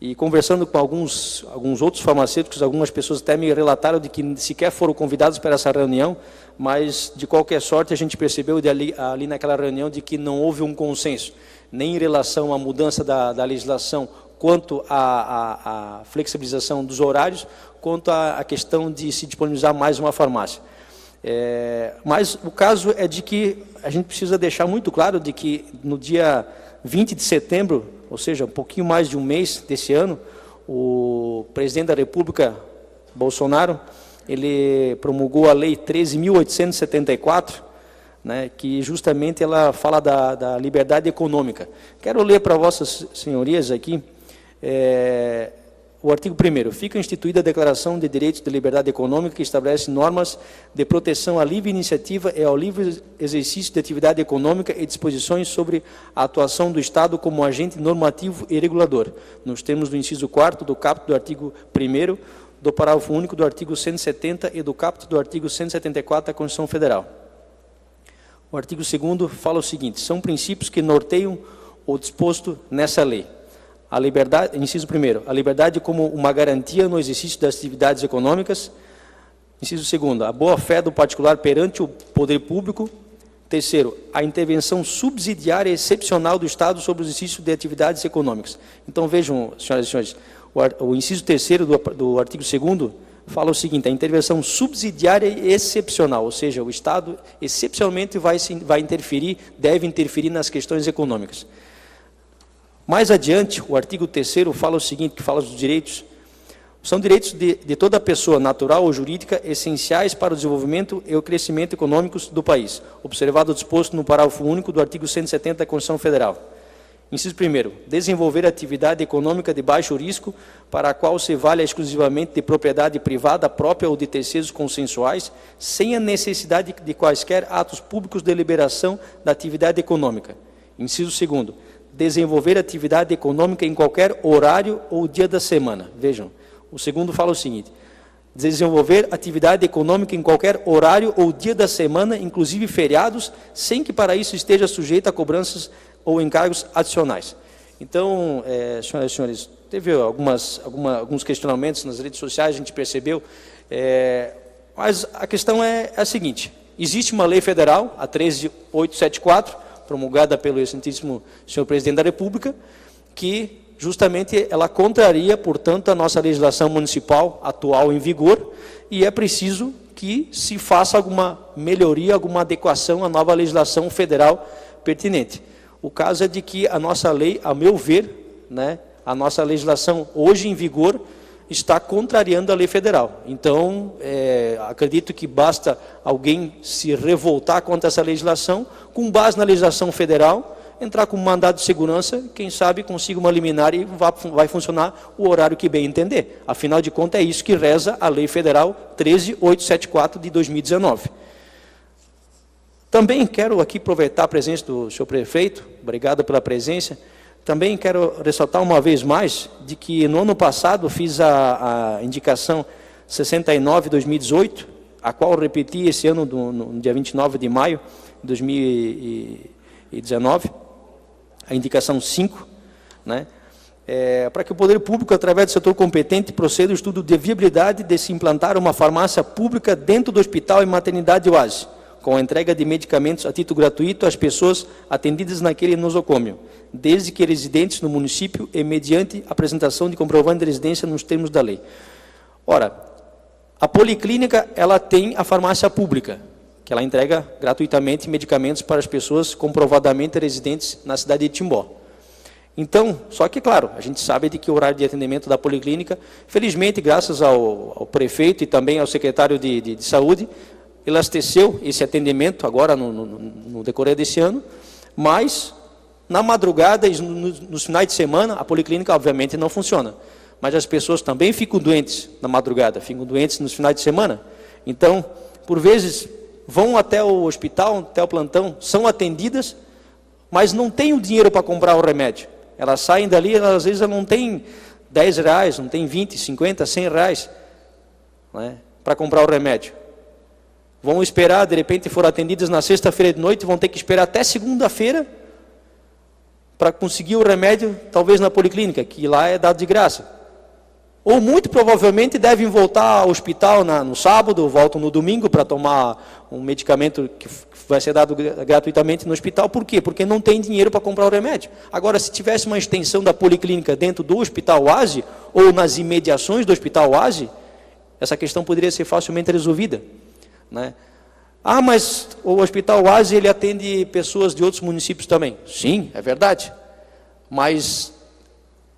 e conversando com alguns outros farmacêuticos, algumas pessoas até me relataram de que sequer foram convidados para essa reunião, mas de qualquer sorte a gente percebeu ali naquela reunião de que não houve um consenso, nem em relação à mudança da legislação, quanto à flexibilização dos horários, quanto à questão de se disponibilizar mais uma farmácia. Mas o caso é de que a gente precisa deixar muito claro de que no dia 20 de setembro, ou seja, um pouquinho mais de um mês desse ano, o presidente da República, Bolsonaro, ele promulgou a Lei 13.874, né, que justamente ela fala da liberdade econômica. Quero ler para vossas senhorias aqui o artigo 1º. Fica instituída a Declaração de Direitos de Liberdade Econômica, que estabelece normas de proteção à livre iniciativa e ao livre exercício de atividade econômica e disposições sobre a atuação do Estado como agente normativo e regulador, nos termos do inciso 4º do caput do artigo 1º, do parágrafo único do artigo 170 e do caput do artigo 174 da Constituição Federal. O artigo 2º fala o seguinte: são princípios que norteiam o disposto nessa lei. A liberdade, inciso 1º, a liberdade como uma garantia no exercício das atividades econômicas. Inciso 2º, a boa-fé do particular perante o poder público. 3º, a intervenção subsidiária excepcional do Estado sobre o exercício de atividades econômicas. Então, vejam, senhoras e senhores, o inciso 3º do artigo 2º fala o seguinte: a intervenção subsidiária excepcional, ou seja, o Estado excepcionalmente vai interferir, deve interferir nas questões econômicas. Mais adiante, o artigo 3º fala o seguinte, que fala dos direitos. São direitos de toda pessoa, natural ou jurídica, essenciais para o desenvolvimento e o crescimento econômicos do país, observado o disposto no parágrafo único do artigo 170 da Constituição Federal. Inciso 1º, desenvolver atividade econômica de baixo risco, para a qual se valha exclusivamente de propriedade privada própria ou de terceiros consensuais, sem a necessidade de quaisquer atos públicos de liberação da atividade econômica. Inciso 2º, desenvolver atividade econômica em qualquer horário ou dia da semana. Vejam, o segundo fala o seguinte: desenvolver atividade econômica em qualquer horário ou dia da semana, inclusive feriados, sem que para isso esteja sujeito a cobranças ou encargos adicionais. Então, senhoras e senhores, teve alguns questionamentos nas redes sociais, a gente percebeu, mas a questão é a seguinte: existe uma lei federal, a 13.874, promulgada pelo excelentíssimo senhor presidente da República, que justamente ela contraria, portanto, a nossa legislação municipal atual em vigor, e é preciso que se faça alguma melhoria, alguma adequação à nova legislação federal pertinente. O caso é de que a nossa lei, a meu ver, né, a nossa legislação hoje em vigor está contrariando a lei federal. Então, acredito que basta alguém se revoltar contra essa legislação, com base na legislação federal, entrar com um mandado de segurança, quem sabe consiga uma liminar e vai funcionar o horário que bem entender. Afinal de contas, é isso que reza a Lei Federal 13.874 de 2019. Também quero aqui aproveitar a presença do senhor prefeito, obrigado pela presença. Também quero ressaltar uma vez mais de que no ano passado fiz a indicação 69/2018, a qual repeti esse ano no dia 29 de maio de 2019, a indicação 5, né? Para que o poder público, através do setor competente, proceda ao estudo de viabilidade de se implantar uma farmácia pública dentro do hospital e maternidade Oase, com a entrega de medicamentos a título gratuito às pessoas atendidas naquele nosocômio, desde que residentes no município e mediante apresentação de comprovante de residência nos termos da lei. Ora, a policlínica, ela tem a farmácia pública, que ela entrega gratuitamente medicamentos para as pessoas comprovadamente residentes na cidade de Timbó. Então, só que, claro, a gente sabe de que o horário de atendimento da policlínica, felizmente, graças ao prefeito e também ao secretário de saúde, elasteceu esse atendimento agora no decorrer desse ano, mas na madrugada e nos finais de semana, a policlínica, obviamente, não funciona. Mas as pessoas também ficam doentes na madrugada, ficam doentes nos finais de semana. Então, por vezes, vão até o hospital, até o plantão, são atendidas, mas não têm o dinheiro para comprar o remédio. Elas saem dali, às vezes não têm R$10, não têm 20, 50, 100 reais, né, para comprar o remédio. Vão esperar, de repente foram atendidas na sexta-feira de noite, vão ter que esperar até segunda-feira para conseguir o remédio, talvez na policlínica, que lá é dado de graça. Ou muito provavelmente devem voltar ao hospital no sábado, voltam no domingo para tomar um medicamento que vai ser dado gratuitamente no hospital. Por quê? Porque não tem dinheiro para comprar o remédio. Agora, se tivesse uma extensão da policlínica dentro do Hospital Oasi, ou nas imediações do Hospital Oasi, essa questão poderia ser facilmente resolvida, né? Ah, mas o Hospital Oasi, ele atende pessoas de outros municípios também. Sim, é verdade. Mas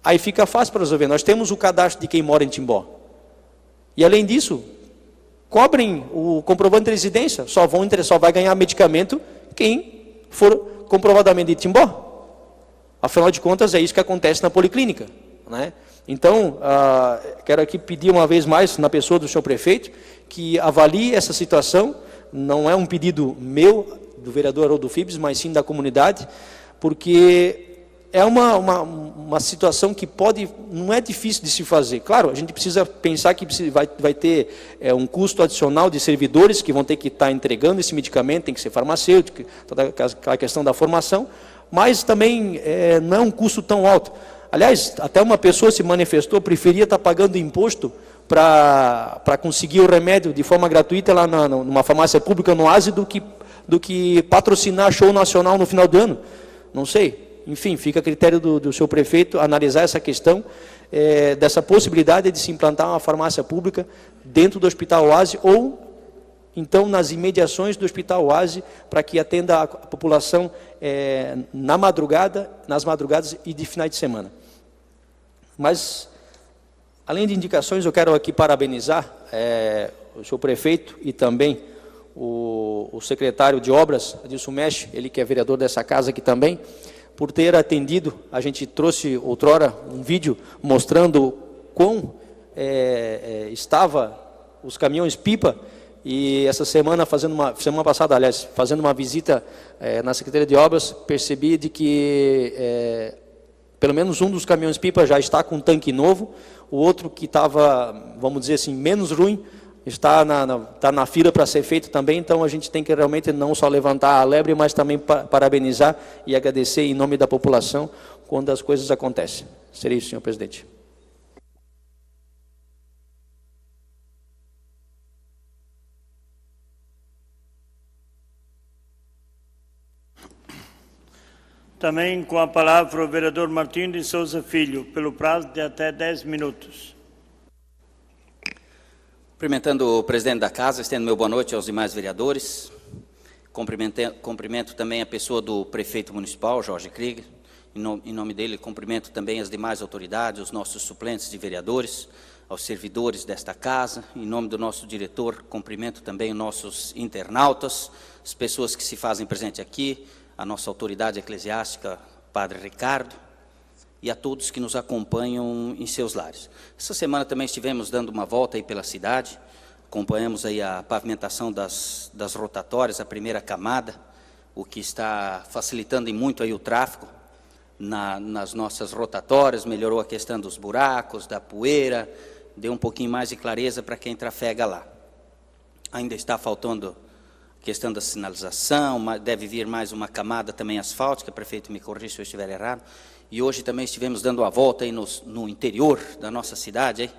aí fica fácil para resolver. Nós temos o cadastro de quem mora em Timbó. E além disso, cobrem o comprovante de residência. Só vai ganhar medicamento quem for comprovadamente de Timbó. Afinal de contas, é isso que acontece na policlínica, né? Então, quero aqui pedir uma vez mais, na pessoa do senhor prefeito, que avalie essa situação. Não é um pedido meu, do vereador Haroldo Fibes, mas sim da comunidade, porque é uma situação que não é difícil de se fazer. Claro, a gente precisa pensar que vai ter um custo adicional de servidores que vão ter que estar entregando esse medicamento, tem que ser farmacêutico, toda aquela questão da formação, mas também não é um custo tão alto. Aliás, até uma pessoa se manifestou, preferia estar pagando imposto para conseguir o remédio de forma gratuita lá numa farmácia pública no Oasi do que patrocinar show nacional no final do ano. Não sei. Enfim, fica a critério do seu prefeito analisar essa questão dessa possibilidade de se implantar uma farmácia pública dentro do Hospital Oasi ou, então, nas imediações do Hospital Oasi, para que atenda a população nas madrugadas e de finais de semana. Mas, além de indicações, eu quero aqui parabenizar o senhor prefeito e também o secretário de obras, Adilson Mesh, ele que é vereador dessa casa aqui também, por ter atendido. A gente trouxe outrora um vídeo mostrando quão estava os caminhões-pipa, e essa semana, semana passada, aliás, fazendo uma visita na Secretaria de Obras, percebi de que pelo menos um dos caminhões-pipa já está com um tanque novo, o outro que estava, vamos dizer assim, menos ruim, está na fila para ser feito também. Então a gente tem que realmente não só levantar a lebre, mas também parabenizar e agradecer em nome da população quando as coisas acontecem. Seria isso, senhor presidente. Também com a palavra o vereador Martinho de Souza Filho, pelo prazo de até 10 minutos. Cumprimentando o presidente da casa, estendo meu boa noite aos demais vereadores. Cumprimento também a pessoa do prefeito municipal, Jorge Krieger. Em nome dele, cumprimento também as demais autoridades, os nossos suplentes de vereadores, aos servidores desta casa. Em nome do nosso diretor, cumprimento também os nossos internautas, as pessoas que se fazem presente aqui, a nossa autoridade eclesiástica, Padre Ricardo, e a todos que nos acompanham em seus lares. Essa semana também estivemos dando uma volta aí pela cidade, acompanhamos aí a pavimentação das rotatórias, a primeira camada, o que está facilitando em muito aí o tráfego nas nossas rotatórias, melhorou a questão dos buracos, da poeira, deu um pouquinho mais de clareza para quem trafega lá. Ainda está faltando questão da sinalização, deve vir mais uma camada também asfáltica, prefeito me corrija se eu estiver errado. E hoje também estivemos dando a volta aí no interior da nossa cidade.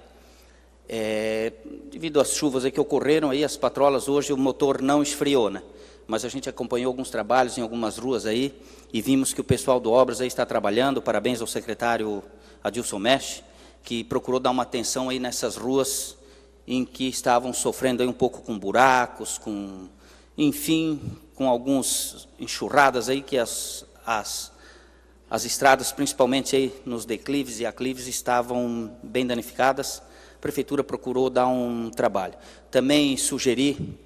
Devido às chuvas aí que ocorreram, aí, as patrolas hoje o motor não esfriou, né? Mas a gente acompanhou alguns trabalhos em algumas ruas aí e vimos que o pessoal do Obras aí está trabalhando. Parabéns ao secretário Adilson Mesh, que procurou dar uma atenção aí nessas ruas em que estavam sofrendo aí um pouco com buracos, com enfim, com algumas enxurradas aí que as estradas, principalmente aí nos declives e aclives, estavam bem danificadas. A Prefeitura procurou dar um trabalho. Também sugeri,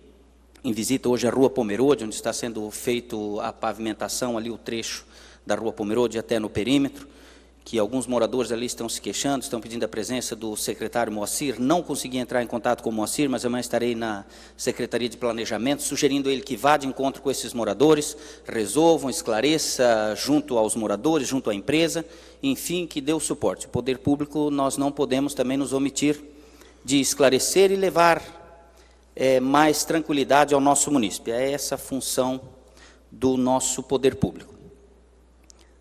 em visita hoje à Rua Pomerode, onde está sendo feito a pavimentação ali, o trecho da Rua Pomerode até no perímetro, que alguns moradores ali estão se queixando, estão pedindo a presença do secretário Moacir. Não consegui entrar em contato com o Moacir, mas amanhã estarei na Secretaria de Planejamento, sugerindo a ele que vá de encontro com esses moradores, resolvam, esclareça junto aos moradores, junto à empresa, enfim, que dê o suporte. O poder público, nós não podemos também nos omitir de esclarecer e levar mais tranquilidade ao nosso município. É essa a função do nosso poder público.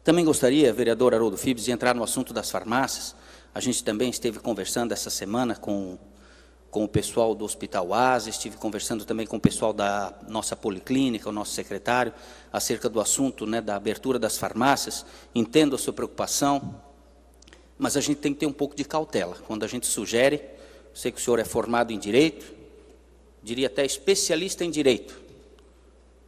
Também gostaria, vereador Haroldo Fibes, de entrar no assunto das farmácias. A gente também esteve conversando essa semana com o pessoal do Hospital Oase, estive conversando também com o pessoal da nossa policlínica, o nosso secretário, acerca do assunto, né, da abertura das farmácias. Entendo a sua preocupação, mas a gente tem que ter um pouco de cautela. Quando a gente sugere, sei que o senhor é formado em Direito, diria até especialista em Direito,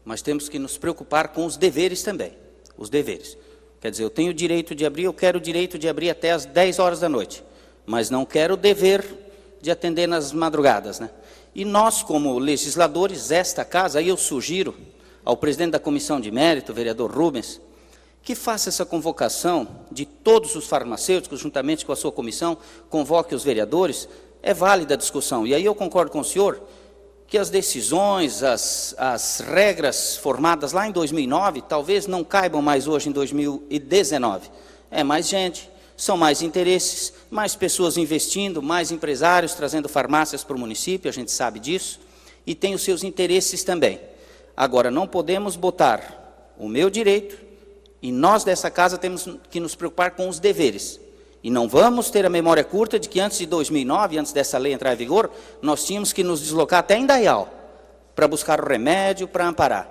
mas temos que nos preocupar com os deveres também, os deveres. Quer dizer, eu tenho o direito de abrir, eu quero o direito de abrir até às 10 horas da noite, mas não quero o dever de atender nas madrugadas, né? E nós, como legisladores, esta casa, aí eu sugiro ao presidente da Comissão de Mérito, vereador Rubens, que faça essa convocação de todos os farmacêuticos, juntamente com a sua comissão, convoque os vereadores, é válida a discussão. E aí eu concordo com o senhor, que as decisões, as regras formadas lá em 2009, talvez não caibam mais hoje em 2019. É mais gente, são mais interesses, mais pessoas investindo, mais empresários trazendo farmácias para o município, a gente sabe disso, e tem os seus interesses também. Agora, não podemos botar o meu direito, e nós dessa casa temos que nos preocupar com os deveres. E não vamos ter a memória curta de que antes de 2009, antes dessa lei entrar em vigor, nós tínhamos que nos deslocar até Indaial para buscar o remédio, para amparar.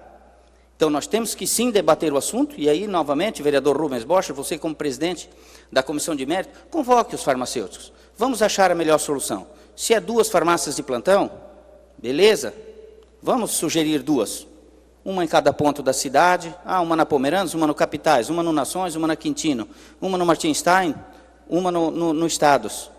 Então, nós temos que sim debater o assunto, e aí, novamente, vereador Rubens Bosch, você como presidente da Comissão de Mérito, convoque os farmacêuticos. Vamos achar a melhor solução. Se é 2 farmácias de plantão, beleza, vamos sugerir 2. Uma em cada ponto da cidade, uma na Pomeranos, uma no Capitais, uma no Nações, uma na Quintino, uma no Martinstein, uma no Estados.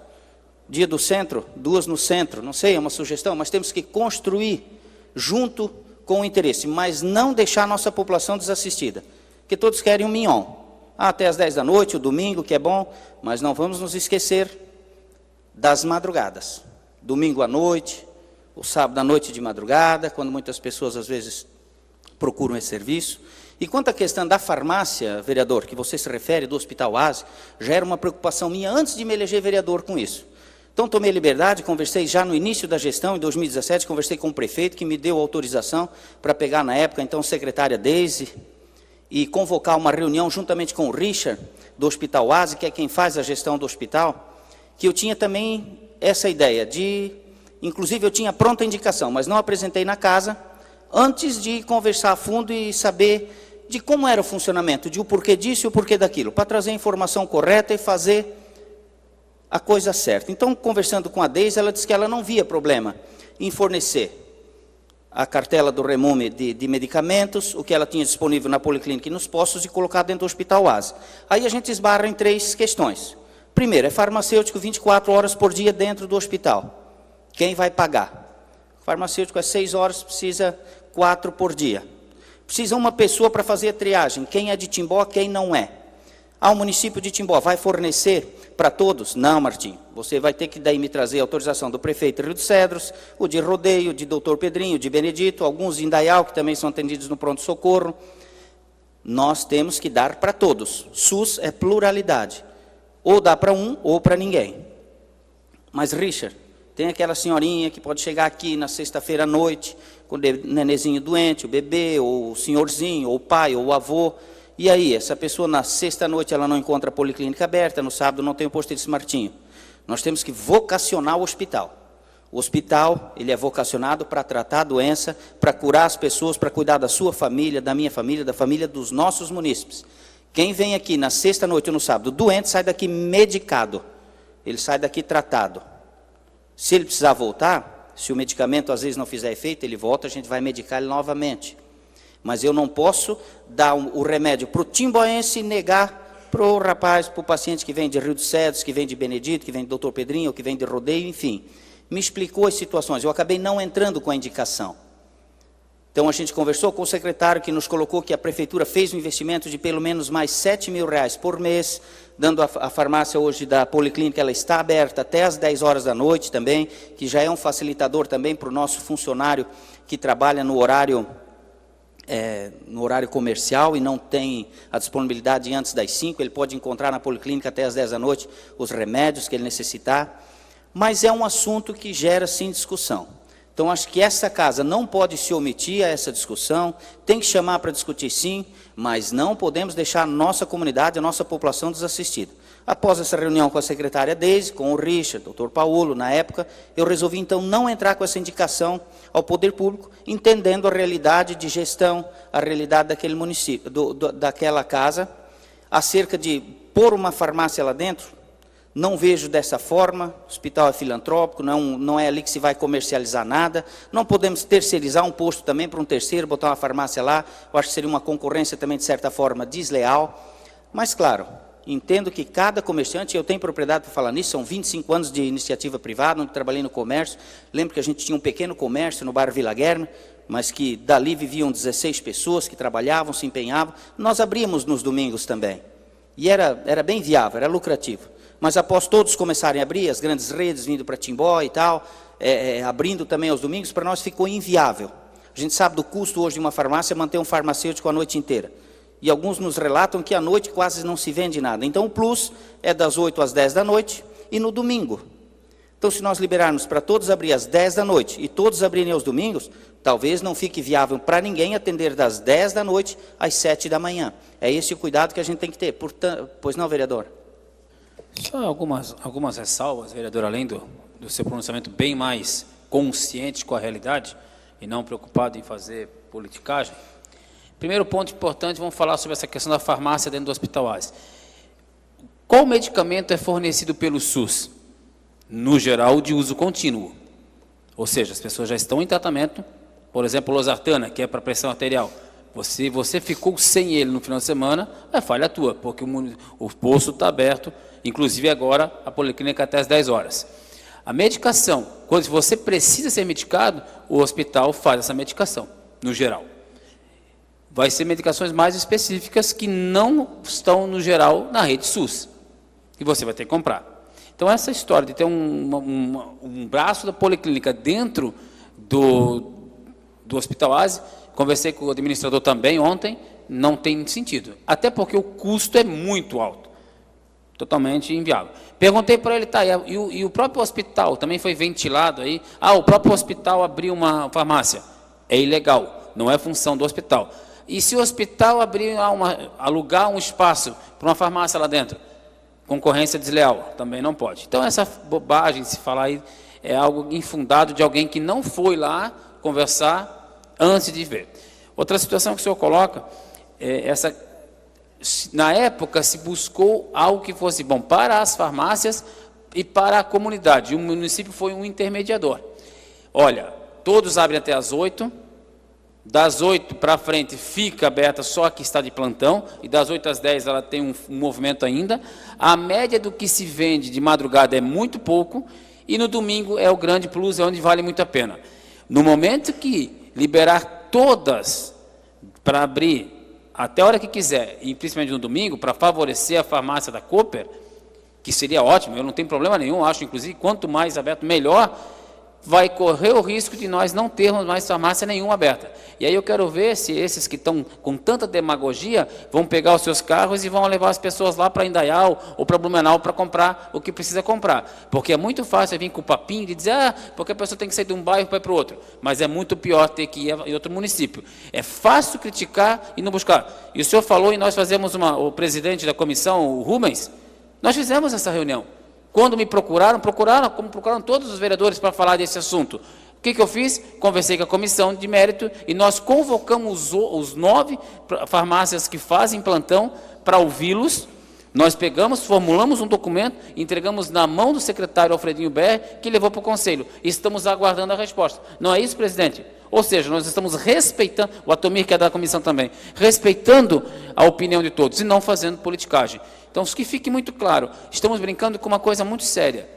Dia do Centro, 2 no Centro, não sei, é uma sugestão, mas temos que construir junto com o interesse, mas não deixar a nossa população desassistida, porque todos querem um mignon. Até às 10 da noite, o domingo, que é bom, mas não vamos nos esquecer das madrugadas. Domingo à noite, o sábado à noite de madrugada, quando muitas pessoas, às vezes, procuram esse serviço. E quanto à questão da farmácia, vereador, que você se refere, do Hospital Oase, já era uma preocupação minha antes de me eleger vereador com isso. Então, tomei liberdade, conversei já no início da gestão, em 2017, conversei com o prefeito, que me deu autorização para pegar, na época, então, secretária Deise, e convocar uma reunião juntamente com o Richard, do Hospital Oase, que é quem faz a gestão do hospital, que eu tinha também essa ideia de, inclusive eu tinha pronta indicação, mas não apresentei na casa, antes de conversar a fundo e saber de como era o funcionamento, de o porquê disso e o porquê daquilo, para trazer a informação correta e fazer a coisa certa. Então, conversando com a Deise, ela disse que ela não via problema em fornecer a cartela do Remume de medicamentos, o que ela tinha disponível na policlínica e nos postos, e colocar dentro do Hospital Oase. Aí a gente esbarra em 3 questões. Primeiro, é farmacêutico 24 horas por dia dentro do hospital. Quem vai pagar? O farmacêutico é 6 horas, precisa 4 por dia. Precisa uma pessoa para fazer a triagem, quem é de Timbó, quem não é. O município de Timbó vai fornecer para todos? Não, Martim. Você vai ter que daí me trazer a autorização do prefeito Rio dos Cedros, o de Rodeio, de Doutor Pedrinho, de Benedito, alguns de Indaial, que também são atendidos no pronto-socorro. Nós temos que dar para todos. SUS é pluralidade. Ou dá para um, ou para ninguém. Mas, Richard, tem aquela senhorinha que pode chegar aqui na sexta-feira à noite, com o nenezinho doente, o bebê, ou o senhorzinho, ou o pai, ou o avô. E aí, essa pessoa na sexta-noite ela não encontra a policlínica aberta, no sábado não tem o posto de Martinho. Nós temos que vocacionar o hospital. O hospital, ele é vocacionado para tratar a doença, para curar as pessoas, para cuidar da sua família, da minha família, da família dos nossos munícipes. Quem vem aqui na sexta-noite ou no sábado doente, sai daqui medicado. Ele sai daqui tratado. Se ele precisar voltar, Se o medicamento às vezes não fizer efeito, ele volta, a gente vai medicar ele novamente. Mas eu não posso dar o remédio para o timboense e negar para o rapaz, para o paciente que vem de Rio dos Cedros, que vem de Benedito, que vem de Doutor Pedrinho, ou que vem de Rodeio, enfim. Me explicou as situações, eu acabei não entrando com a indicação. Então a gente conversou com o secretário que nos colocou que a prefeitura fez um investimento de pelo menos mais R$7.000 por mês, dando a farmácia hoje da Policlínica, ela está aberta até às 10 horas da noite também, que já é um facilitador também para o nosso funcionário que trabalha no horário comercial e não tem a disponibilidade antes das 5, ele pode encontrar na Policlínica até às 10 da noite os remédios que ele necessitar, mas é um assunto que gera sim discussão. Então, acho que essa casa não pode se omitir a essa discussão, tem que chamar para discutir sim, mas não podemos deixar a nossa comunidade, a nossa população desassistida. Após essa reunião com a secretária Deise, com o Richard, doutor Paulo, na época, eu resolvi então não entrar com essa indicação ao poder público, entendendo a realidade de gestão, a realidade daquele município, daquela casa, acerca de pôr uma farmácia lá dentro. Não vejo dessa forma, o hospital é filantrópico, não é ali que se vai comercializar nada, não podemos terceirizar um posto também para um terceiro, botar uma farmácia lá, eu acho que seria uma concorrência também de certa forma desleal, mas claro, entendo que cada comerciante, eu tenho propriedade para falar nisso, são 25 anos de iniciativa privada, onde trabalhei no comércio, lembro que a gente tinha um pequeno comércio no bairro Vila Guerra, mas que dali viviam 16 pessoas que trabalhavam, se empenhavam, nós abríamos nos domingos também, e era bem viável, era lucrativo. Mas após todos começarem a abrir, as grandes redes vindo para Timbó e tal, abrindo também aos domingos, para nós ficou inviável. A gente sabe do custo hoje de uma farmácia manter um farmacêutico a noite inteira. E alguns nos relatam que à noite quase não se vende nada. Então o plus é das 8 às 10 da noite e no domingo. Então se nós liberarmos para todos abrir às 10 da noite e todos abrirem aos domingos, talvez não fique viável para ninguém atender das 10 da noite às 7 da manhã. É esse o cuidado que a gente tem que ter. Portanto, pois não, vereador? Só algumas ressalvas, vereador, além do seu pronunciamento bem mais consciente com a realidade e não preocupado em fazer politicagem. Primeiro ponto importante, vamos falar sobre essa questão da farmácia dentro do Hospital Oásis. Qual medicamento é fornecido pelo SUS? No geral, de uso contínuo. Ou seja, as pessoas já estão em tratamento, por exemplo, losartana, que é para pressão arterial. Você ficou sem ele no final de semana, é falha tua, porque o posto está aberto, inclusive agora a policlínica até às 10 horas. A medicação, quando você precisa ser medicado, o hospital faz essa medicação, no geral. Vai ser medicações mais específicas que não estão, no geral, na rede SUS, e você vai ter que comprar. Então, essa história de ter um braço da policlínica dentro do Hospital Oásis, conversei com o administrador também ontem, não tem sentido. Até porque o custo é muito alto. Totalmente inviável. Perguntei para ele, tá, e o próprio hospital também foi ventilado aí? O próprio hospital abriu uma farmácia. É ilegal, não é função do hospital. E se o hospital alugar um espaço para uma farmácia lá dentro? Concorrência desleal, também não pode. Então essa bobagem de se falar aí é algo infundado de alguém que não foi lá conversar antes de ver. Outra situação que o senhor coloca, na época se buscou algo que fosse bom para as farmácias e para a comunidade, o município foi um intermediador. Olha, todos abrem até as 8, das 8 para frente fica aberta só que está de plantão, e das 8 às 10 ela tem um movimento ainda, a média do que se vende de madrugada é muito pouco, e no domingo é o grande plus, é onde vale muito a pena. No momento que liberar todas para abrir até a hora que quiser, e principalmente no domingo, para favorecer a farmácia da Cooper, que seria ótimo, eu não tenho problema nenhum, acho inclusive quanto mais aberto melhor, vai correr o risco de nós não termos mais farmácia nenhuma aberta. E aí eu quero ver se esses que estão com tanta demagogia vão pegar os seus carros e vão levar as pessoas lá para Indaial ou para Blumenau para comprar o que precisa comprar. Porque é muito fácil vir com o papinho de dizer, porque a pessoa tem que sair de um bairro para ir para o outro. Mas é muito pior ter que ir em outro município. É fácil criticar e não buscar. E o senhor falou, e nós fazemos o presidente da comissão, o Rubens, nós fizemos essa reunião. Quando me procuraram, como procuraram todos os vereadores para falar desse assunto. O que eu fiz? Conversei com a comissão de mérito e nós convocamos os 9 farmácias que fazem plantão para ouvi-los. Nós pegamos, formulamos um documento, entregamos na mão do secretário Alfredinho BR, que levou para o Conselho. E estamos aguardando a resposta. Não é isso, presidente? Ou seja, nós estamos respeitando, o Atomir, que é da comissão também, respeitando a opinião de todos e não fazendo politicagem. Então, que fique muito claro, estamos brincando com uma coisa muito séria,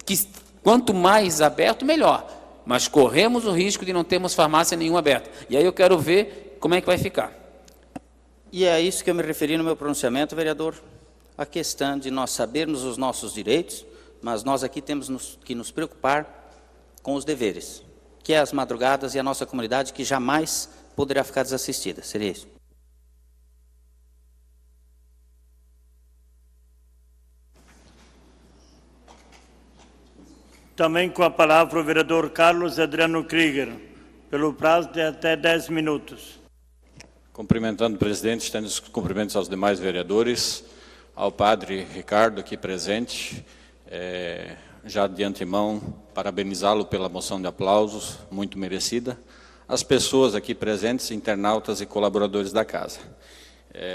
que quanto mais aberto, melhor. Mas corremos o risco de não termos farmácia nenhuma aberta. E aí eu quero ver como é que vai ficar. E é isso que eu me referi no meu pronunciamento, vereador. A questão de nós sabermos os nossos direitos, mas nós aqui temos que nos preocupar com os deveres, que é as madrugadas e a nossa comunidade que jamais poderá ficar desassistida. Seria isso. Também com a palavra o vereador Carlos Adriano Krieger, pelo prazo de até 10 minutos. Cumprimentando o presidente, estendo os cumprimentos aos demais vereadores, ao padre Ricardo aqui presente, já de antemão parabenizá-lo pela moção de aplausos, muito merecida, as pessoas aqui presentes, internautas e colaboradores da casa.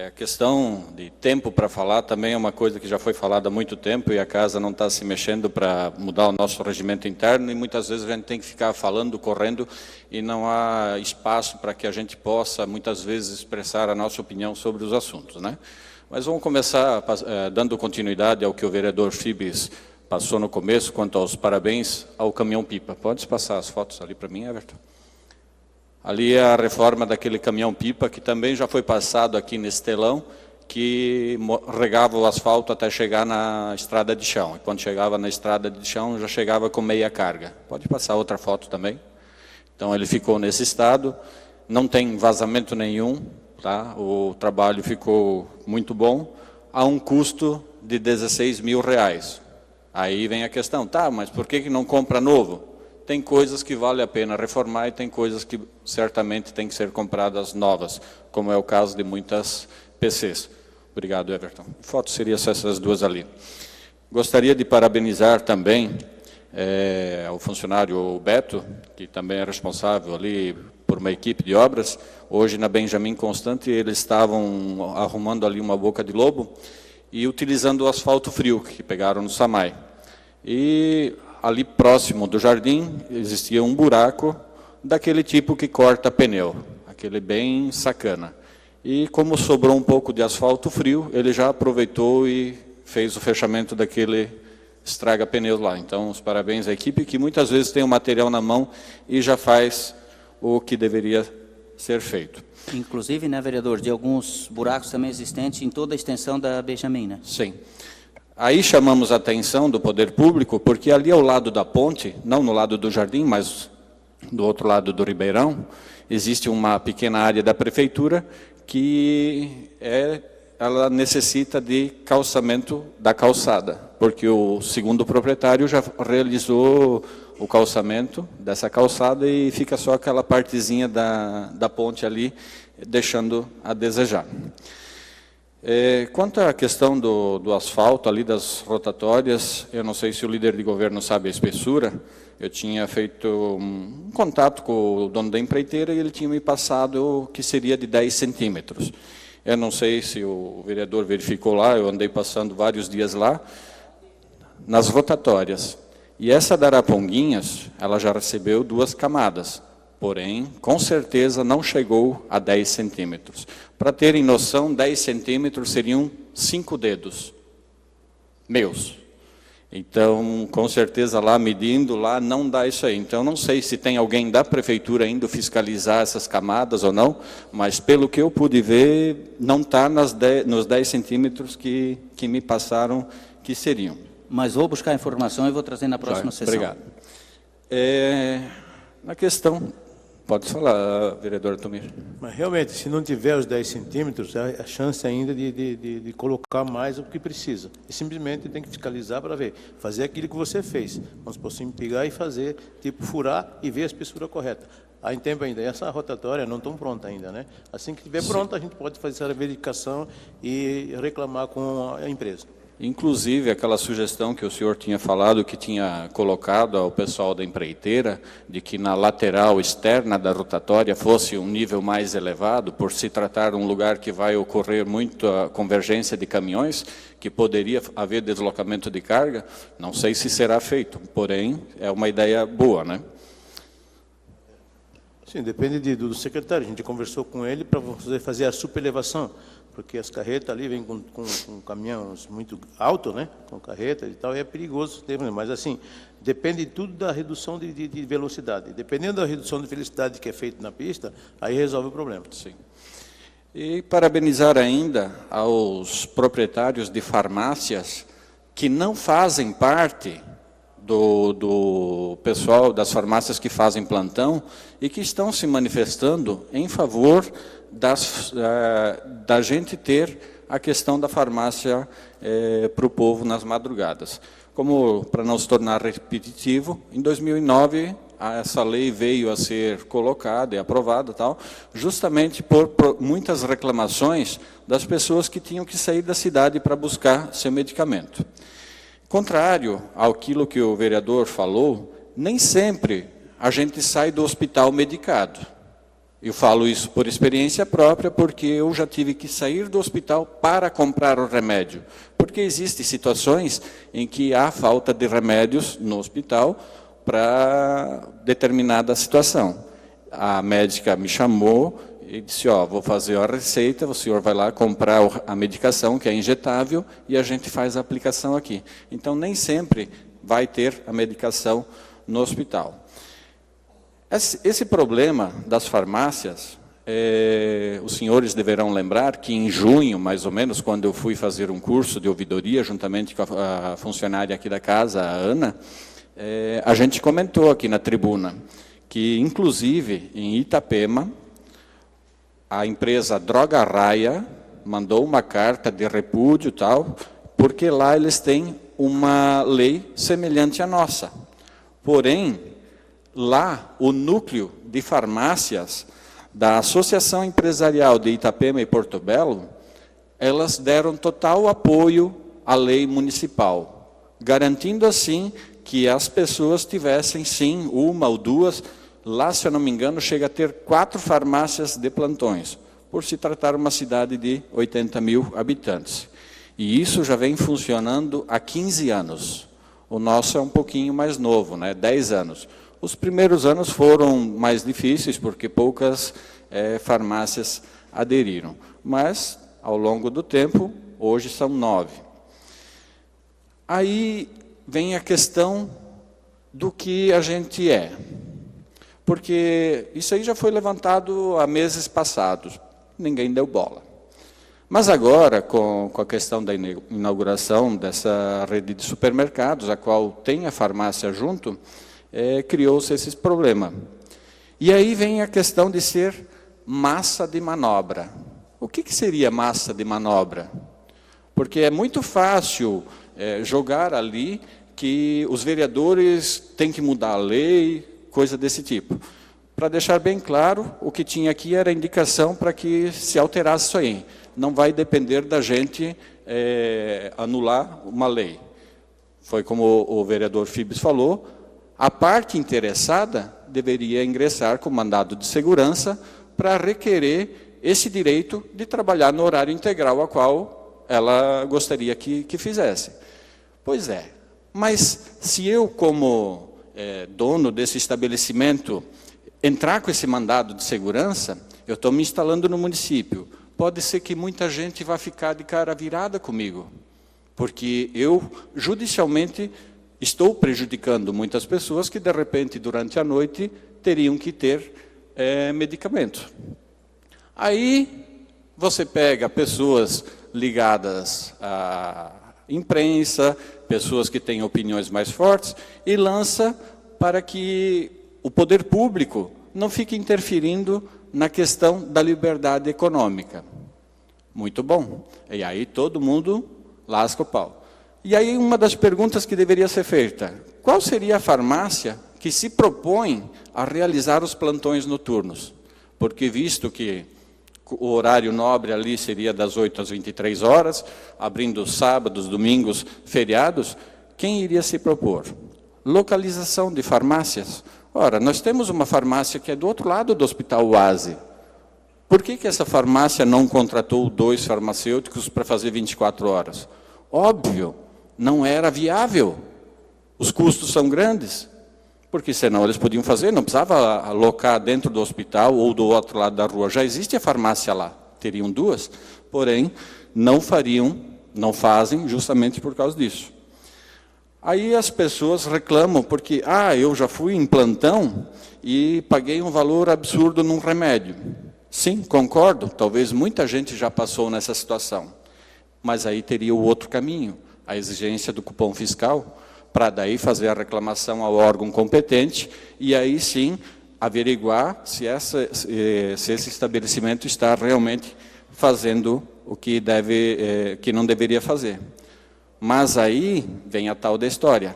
A questão de tempo para falar também é uma coisa que já foi falada há muito tempo e a casa não está se mexendo para mudar o nosso regimento interno e muitas vezes a gente tem que ficar falando, correndo e não há espaço para que a gente possa muitas vezes expressar a nossa opinião sobre os assuntos, né? Mas vamos começar dando continuidade ao que o vereador Fibes passou no começo, quanto aos parabéns ao caminhão-pipa. Pode passar as fotos ali para mim, Everton? Ali é a reforma daquele caminhão-pipa, que também já foi passado aqui nesse telão, que regava o asfalto até chegar na estrada de chão. E quando chegava na estrada de chão, já chegava com meia carga. Pode passar outra foto também. Então, ele ficou nesse estado, não tem vazamento nenhum, tá? O trabalho ficou muito bom, a um custo de R$16 mil. Aí vem a questão, tá, mas por que não compra novo? Tem coisas que vale a pena reformar e tem coisas que certamente tem que ser compradas novas, como é o caso de muitas PCs. Obrigado, Everton. Foto seria essas duas ali. Gostaria de parabenizar também ao funcionário Beto, que também é responsável ali por uma equipe de obras. Hoje, na Benjamin Constante, eles estavam arrumando ali uma boca de lobo e utilizando o asfalto frio que pegaram no Samai. E ali próximo do jardim existia um buraco daquele tipo que corta pneu, aquele bem sacana. E como sobrou um pouco de asfalto frio, ele já aproveitou e fez o fechamento daquele estraga-pneus lá. Então, os parabéns à equipe, que muitas vezes tem o material na mão e já faz o que deveria ser feito. Inclusive, né, vereador, de alguns buracos também existentes em toda a extensão da Benjamin, né? Sim. Aí chamamos a atenção do poder público, porque ali ao lado da ponte, não no lado do jardim, mas do outro lado do Ribeirão, existe uma pequena área da prefeitura que ela necessita de calçamento da calçada, porque o segundo proprietário já realizou o calçamento dessa calçada e fica só aquela partezinha da ponte ali, deixando a desejar. Quanto à questão do asfalto ali das rotatórias, eu não sei se o líder de governo sabe a espessura, eu tinha feito um contato com o dono da empreiteira e ele tinha me passado o que seria de 10 centímetros. Eu não sei se o vereador verificou lá, eu andei passando vários dias lá, nas rotatórias. E essa da Araponguinhas, ela já recebeu 2 camadas. Porém, com certeza não chegou a 10 centímetros. Para terem noção, 10 centímetros seriam 5 dedos meus. Então, com certeza lá medindo, lá não dá isso aí. Então, não sei se tem alguém da prefeitura indo fiscalizar essas camadas ou não, mas pelo que eu pude ver, não está nos 10 centímetros que me passaram que seriam. Mas vou buscar a informação e vou trazer na próxima sessão. Obrigado. Na questão... Pode falar, vereador Tomir. Mas realmente, se não tiver os 10 centímetros, há a chance ainda de colocar mais do que precisa. E simplesmente tem que fiscalizar para ver, fazer aquilo que você fez. Nós podemos pegar e fazer, tipo, furar e ver a espessura correta. Há em tempo ainda. Essa rotatória não está pronta ainda, né? Assim que estiver pronta, a gente pode fazer essa verificação e reclamar com a empresa. Inclusive, aquela sugestão que o senhor tinha falado, que tinha colocado ao pessoal da empreiteira, de que na lateral externa da rotatória fosse um nível mais elevado, por se tratar de um lugar que vai ocorrer muita convergência de caminhões, que poderia haver deslocamento de carga, não sei se será feito, porém, é uma ideia boa, né? Sim, depende do secretário. A gente conversou com ele para fazer a superelevação, porque as carretas ali vêm com caminhões muito altos, né? Com carreta e tal, e é perigoso. Mas, assim, depende tudo da redução de velocidade. Dependendo da redução de velocidade que é feita na pista, aí resolve o problema. Sim. E parabenizar ainda aos proprietários de farmácias que não fazem parte do pessoal das farmácias que fazem plantão e que estão se manifestando em favor da gente ter a questão da farmácia para o povo nas madrugadas. Como, para não se tornar repetitivo, em 2009, essa lei veio a ser colocada e aprovada, justamente por muitas reclamações das pessoas que tinham que sair da cidade para buscar seu medicamento. Contrário àquilo que o vereador falou, nem sempre a gente sai do hospital medicado. Eu falo isso por experiência própria, porque eu já tive que sair do hospital para comprar o remédio. Porque existem situações em que há falta de remédios no hospital para determinada situação. A médica me chamou e disse, vou fazer a receita, o senhor vai lá comprar a medicação, que é injetável, e a gente faz a aplicação aqui. Então, nem sempre vai ter a medicação no hospital. Esse problema das farmácias, os senhores deverão lembrar que em junho, mais ou menos, quando eu fui fazer um curso de ouvidoria, juntamente com a funcionária aqui da casa, a Ana, a gente comentou aqui na tribuna que, inclusive, em Itapema, a empresa Droga Raia mandou uma carta de repúdio, porque lá eles têm uma lei semelhante à nossa. Porém, lá o núcleo de farmácias da Associação Empresarial de Itapema e Porto Belo, elas deram total apoio à lei municipal, garantindo assim que as pessoas tivessem, sim, uma ou duas. Lá, se eu não me engano, chega a ter 4 farmácias de plantões, por se tratar de uma cidade de 80 mil habitantes. E isso já vem funcionando há 15 anos. O nosso é um pouquinho mais novo, 10 anos. Os primeiros anos foram mais difíceis, porque poucas farmácias aderiram. Mas, ao longo do tempo, hoje são 9. Aí vem a questão do que a gente é. Porque isso aí já foi levantado há meses passados, ninguém deu bola. Mas agora, com a questão da inauguração dessa rede de supermercados, a qual tem a farmácia junto, criou-se esse problema. E aí vem a questão de ser massa de manobra. O que seria massa de manobra? Porque é muito fácil jogar ali que os vereadores têm que mudar a lei, coisa desse tipo. Para deixar bem claro, o que tinha aqui era indicação para que se alterasse isso aí. Não vai depender da gente anular uma lei. Foi como o vereador Fibes falou, a parte interessada deveria ingressar com mandado de segurança para requerer esse direito de trabalhar no horário integral a qual ela gostaria que fizesse. Pois é, mas se eu, como dono desse estabelecimento, entrar com esse mandado de segurança, eu estou me instalando no município. Pode ser que muita gente vá ficar de cara virada comigo, porque eu, judicialmente, estou prejudicando muitas pessoas que, de repente, durante a noite, teriam que ter medicamento. Aí, você pega pessoas ligadas à imprensa, pessoas que têm opiniões mais fortes, e lança para que o poder público não fique interferindo na questão da liberdade econômica. Muito bom. E aí todo mundo lasca o pau. E aí uma das perguntas que deveria ser feita, qual seria a farmácia que se propõe a realizar os plantões noturnos? Porque visto que O horário nobre ali seria das 8 às 23 horas, abrindo sábados, domingos, feriados. Quem iria se propor? Localização de farmácias. Ora, nós temos uma farmácia que é do outro lado do Hospital Oasi. Por que essa farmácia não contratou 2 farmacêuticos para fazer 24 horas? Óbvio, não era viável. Os custos são grandes. Porque senão eles podiam fazer, não precisava alocar dentro do hospital ou do outro lado da rua. Já existe a farmácia lá, teriam 2, porém não fariam, não fazem justamente por causa disso. Aí as pessoas reclamam porque, eu já fui em plantão e paguei um valor absurdo num remédio. Sim, concordo, talvez muita gente já passou nessa situação. Mas aí teria o outro caminho, a exigência do cupom fiscal, para daí fazer a reclamação ao órgão competente e aí sim averiguar se esse estabelecimento está realmente fazendo o que que não deveria fazer. Mas aí vem a tal da história.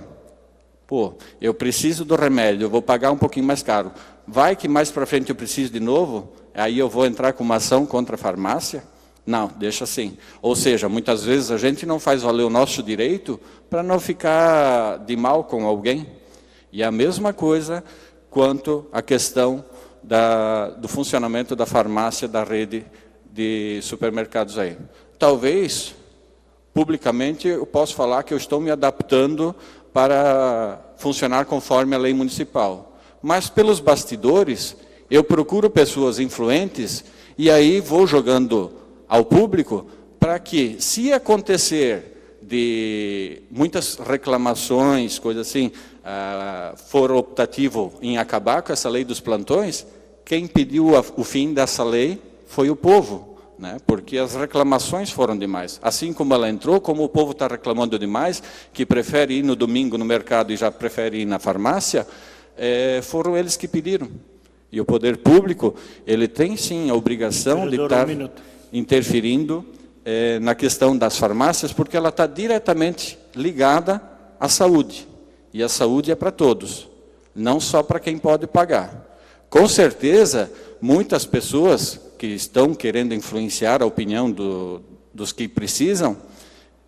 Pô, eu preciso do remédio, eu vou pagar um pouquinho mais caro. Vai que mais para frente eu preciso de novo, aí eu vou entrar com uma ação contra a farmácia? Não, deixa assim. Ou seja, muitas vezes a gente não faz valer o nosso direito para não ficar de mal com alguém. E a mesma coisa quanto à questão do funcionamento da farmácia da rede de supermercados aí. Talvez, publicamente, eu posso falar que eu estou me adaptando para funcionar conforme a lei municipal. Mas pelos bastidores, eu procuro pessoas influentes e aí vou jogando ao público para que, se acontecer de muitas reclamações, coisas assim, for optativo em acabar com essa lei dos plantões, quem pediu o fim dessa lei foi o povo, né? Porque as reclamações foram demais. Assim como ela entrou, como o povo está reclamando demais, que prefere ir no domingo no mercado e já prefere ir na farmácia, foram eles que pediram. E o poder público, ele tem sim a obrigação de estar interferindo na questão das farmácias, porque ela está diretamente ligada à saúde. E a saúde é para todos, não só para quem pode pagar. Com certeza, muitas pessoas que estão querendo influenciar a opinião dos que precisam,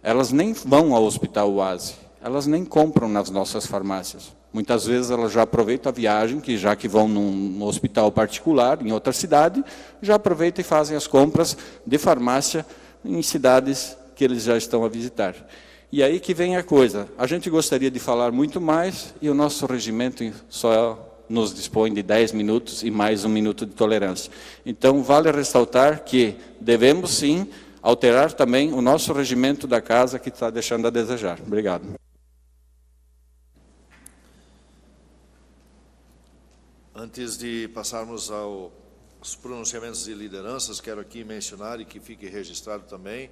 elas nem vão ao Hospital Oasi, elas nem compram nas nossas farmácias. Muitas vezes elas já aproveitam a viagem, que já que vão num hospital particular, em outra cidade, já aproveitam e fazem as compras de farmácia em cidades que eles já estão a visitar. E aí que vem a coisa, a gente gostaria de falar muito mais e o nosso regimento só nos dispõe de 10 minutos e mais 1 minuto de tolerância. Então, vale ressaltar que devemos sim alterar também o nosso regimento da casa, que está deixando a desejar. Obrigado. Antes de passarmos aos pronunciamentos de lideranças, quero aqui mencionar e que fique registrado também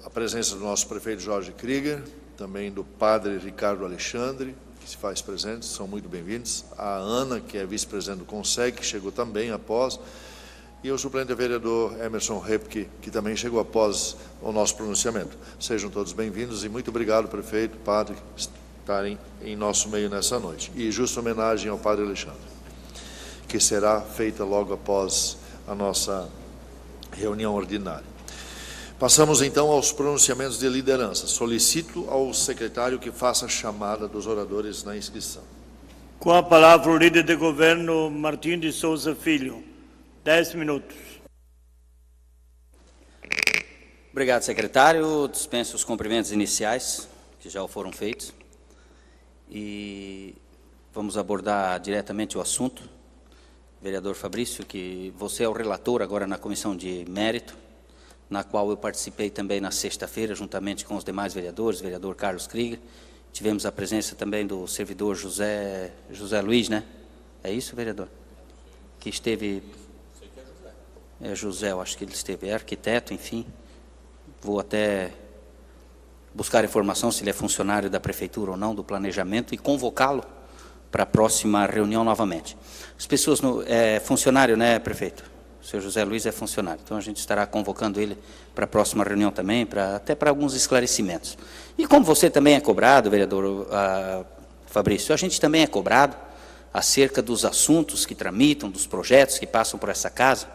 a presença do nosso prefeito Jorge Krieger, também do padre Ricardo Alexandre, que se faz presente, são muito bem-vindos. A Ana, que é vice-presidente do Conseg, que chegou também após, e o suplente vereador Emerson Repke, que também chegou após o nosso pronunciamento. Sejam todos bem-vindos e muito obrigado, prefeito, padre, estarem em nosso meio nessa noite. E justa homenagem ao padre Alexandre, que será feita logo após a nossa reunião ordinária. Passamos então aos pronunciamentos de liderança. Solicito ao secretário que faça a chamada dos oradores na inscrição. Com a palavra o líder de governo, Martim de Souza Filho. 10 minutos. Obrigado, secretário. Dispenso os cumprimentos iniciais, que já foram feitos. E vamos abordar diretamente o assunto. Vereador Fabrício, que você é o relator agora na comissão de mérito, na qual eu participei também na sexta-feira, juntamente com os demais vereadores, vereador Carlos Krieger. Tivemos a presença também do servidor José Luiz, né? É isso, vereador? Que esteve... José, eu acho que ele esteve, arquiteto, enfim. Vou até buscar informação se ele é funcionário da prefeitura ou não, do planejamento, e convocá-lo para a próxima reunião novamente. As pessoas, funcionário, né, prefeito? O senhor José Luiz é funcionário, então a gente estará convocando ele para a próxima reunião também, até para alguns esclarecimentos. E como você também é cobrado, vereador Fabrício, a gente também é cobrado acerca dos assuntos que tramitam, dos projetos que passam por essa casa,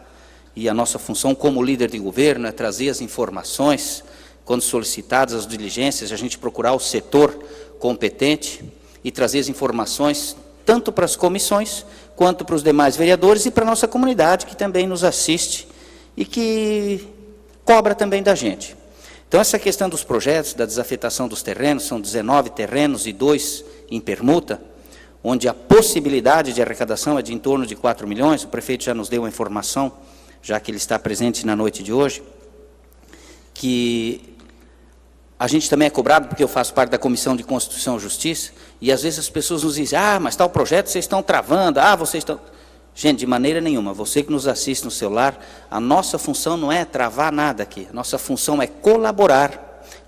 e a nossa função como líder de governo é trazer as informações, quando solicitadas as diligências, a gente procurar o setor competente e trazer as informações tanto para as comissões, quanto para os demais vereadores e para a nossa comunidade, que também nos assiste e que cobra também da gente. Então, essa questão dos projetos, da desafetação dos terrenos, são 19 terrenos e 2 em permuta, onde a possibilidade de arrecadação é de em torno de 4 milhões, o prefeito já nos deu uma informação, já que ele está presente na noite de hoje, que a gente também é cobrado, porque eu faço parte da Comissão de Constituição e Justiça, e às vezes as pessoas nos dizem, mas tal projeto vocês estão travando, vocês estão... Gente, de maneira nenhuma, você que nos assiste no celular, a nossa função não é travar nada aqui, a nossa função é colaborar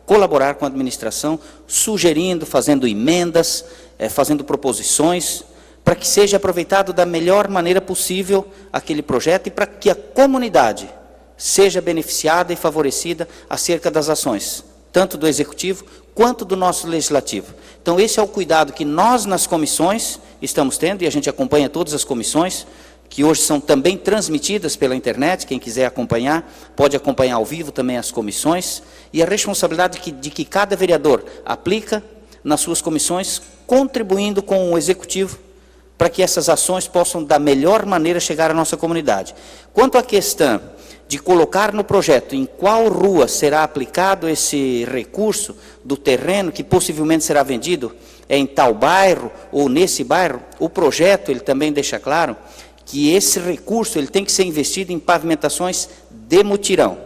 com a administração, sugerindo, fazendo emendas, fazendo proposições, para que seja aproveitado da melhor maneira possível aquele projeto e para que a comunidade seja beneficiada e favorecida acerca das ações, tanto do Executivo quanto do nosso Legislativo. Então, esse é o cuidado que nós, nas comissões, estamos tendo, e a gente acompanha todas as comissões, que hoje são também transmitidas pela internet, quem quiser acompanhar, pode acompanhar ao vivo também as comissões, e a responsabilidade de que cada vereador aplica nas suas comissões, contribuindo com o Executivo, para que essas ações possam, da melhor maneira, chegar à nossa comunidade. Quanto à questão de colocar no projeto em qual rua será aplicado esse recurso do terreno que possivelmente será vendido, em tal bairro ou nesse bairro, o projeto ele também deixa claro que esse recurso ele tem que ser investido em pavimentações de mutirão.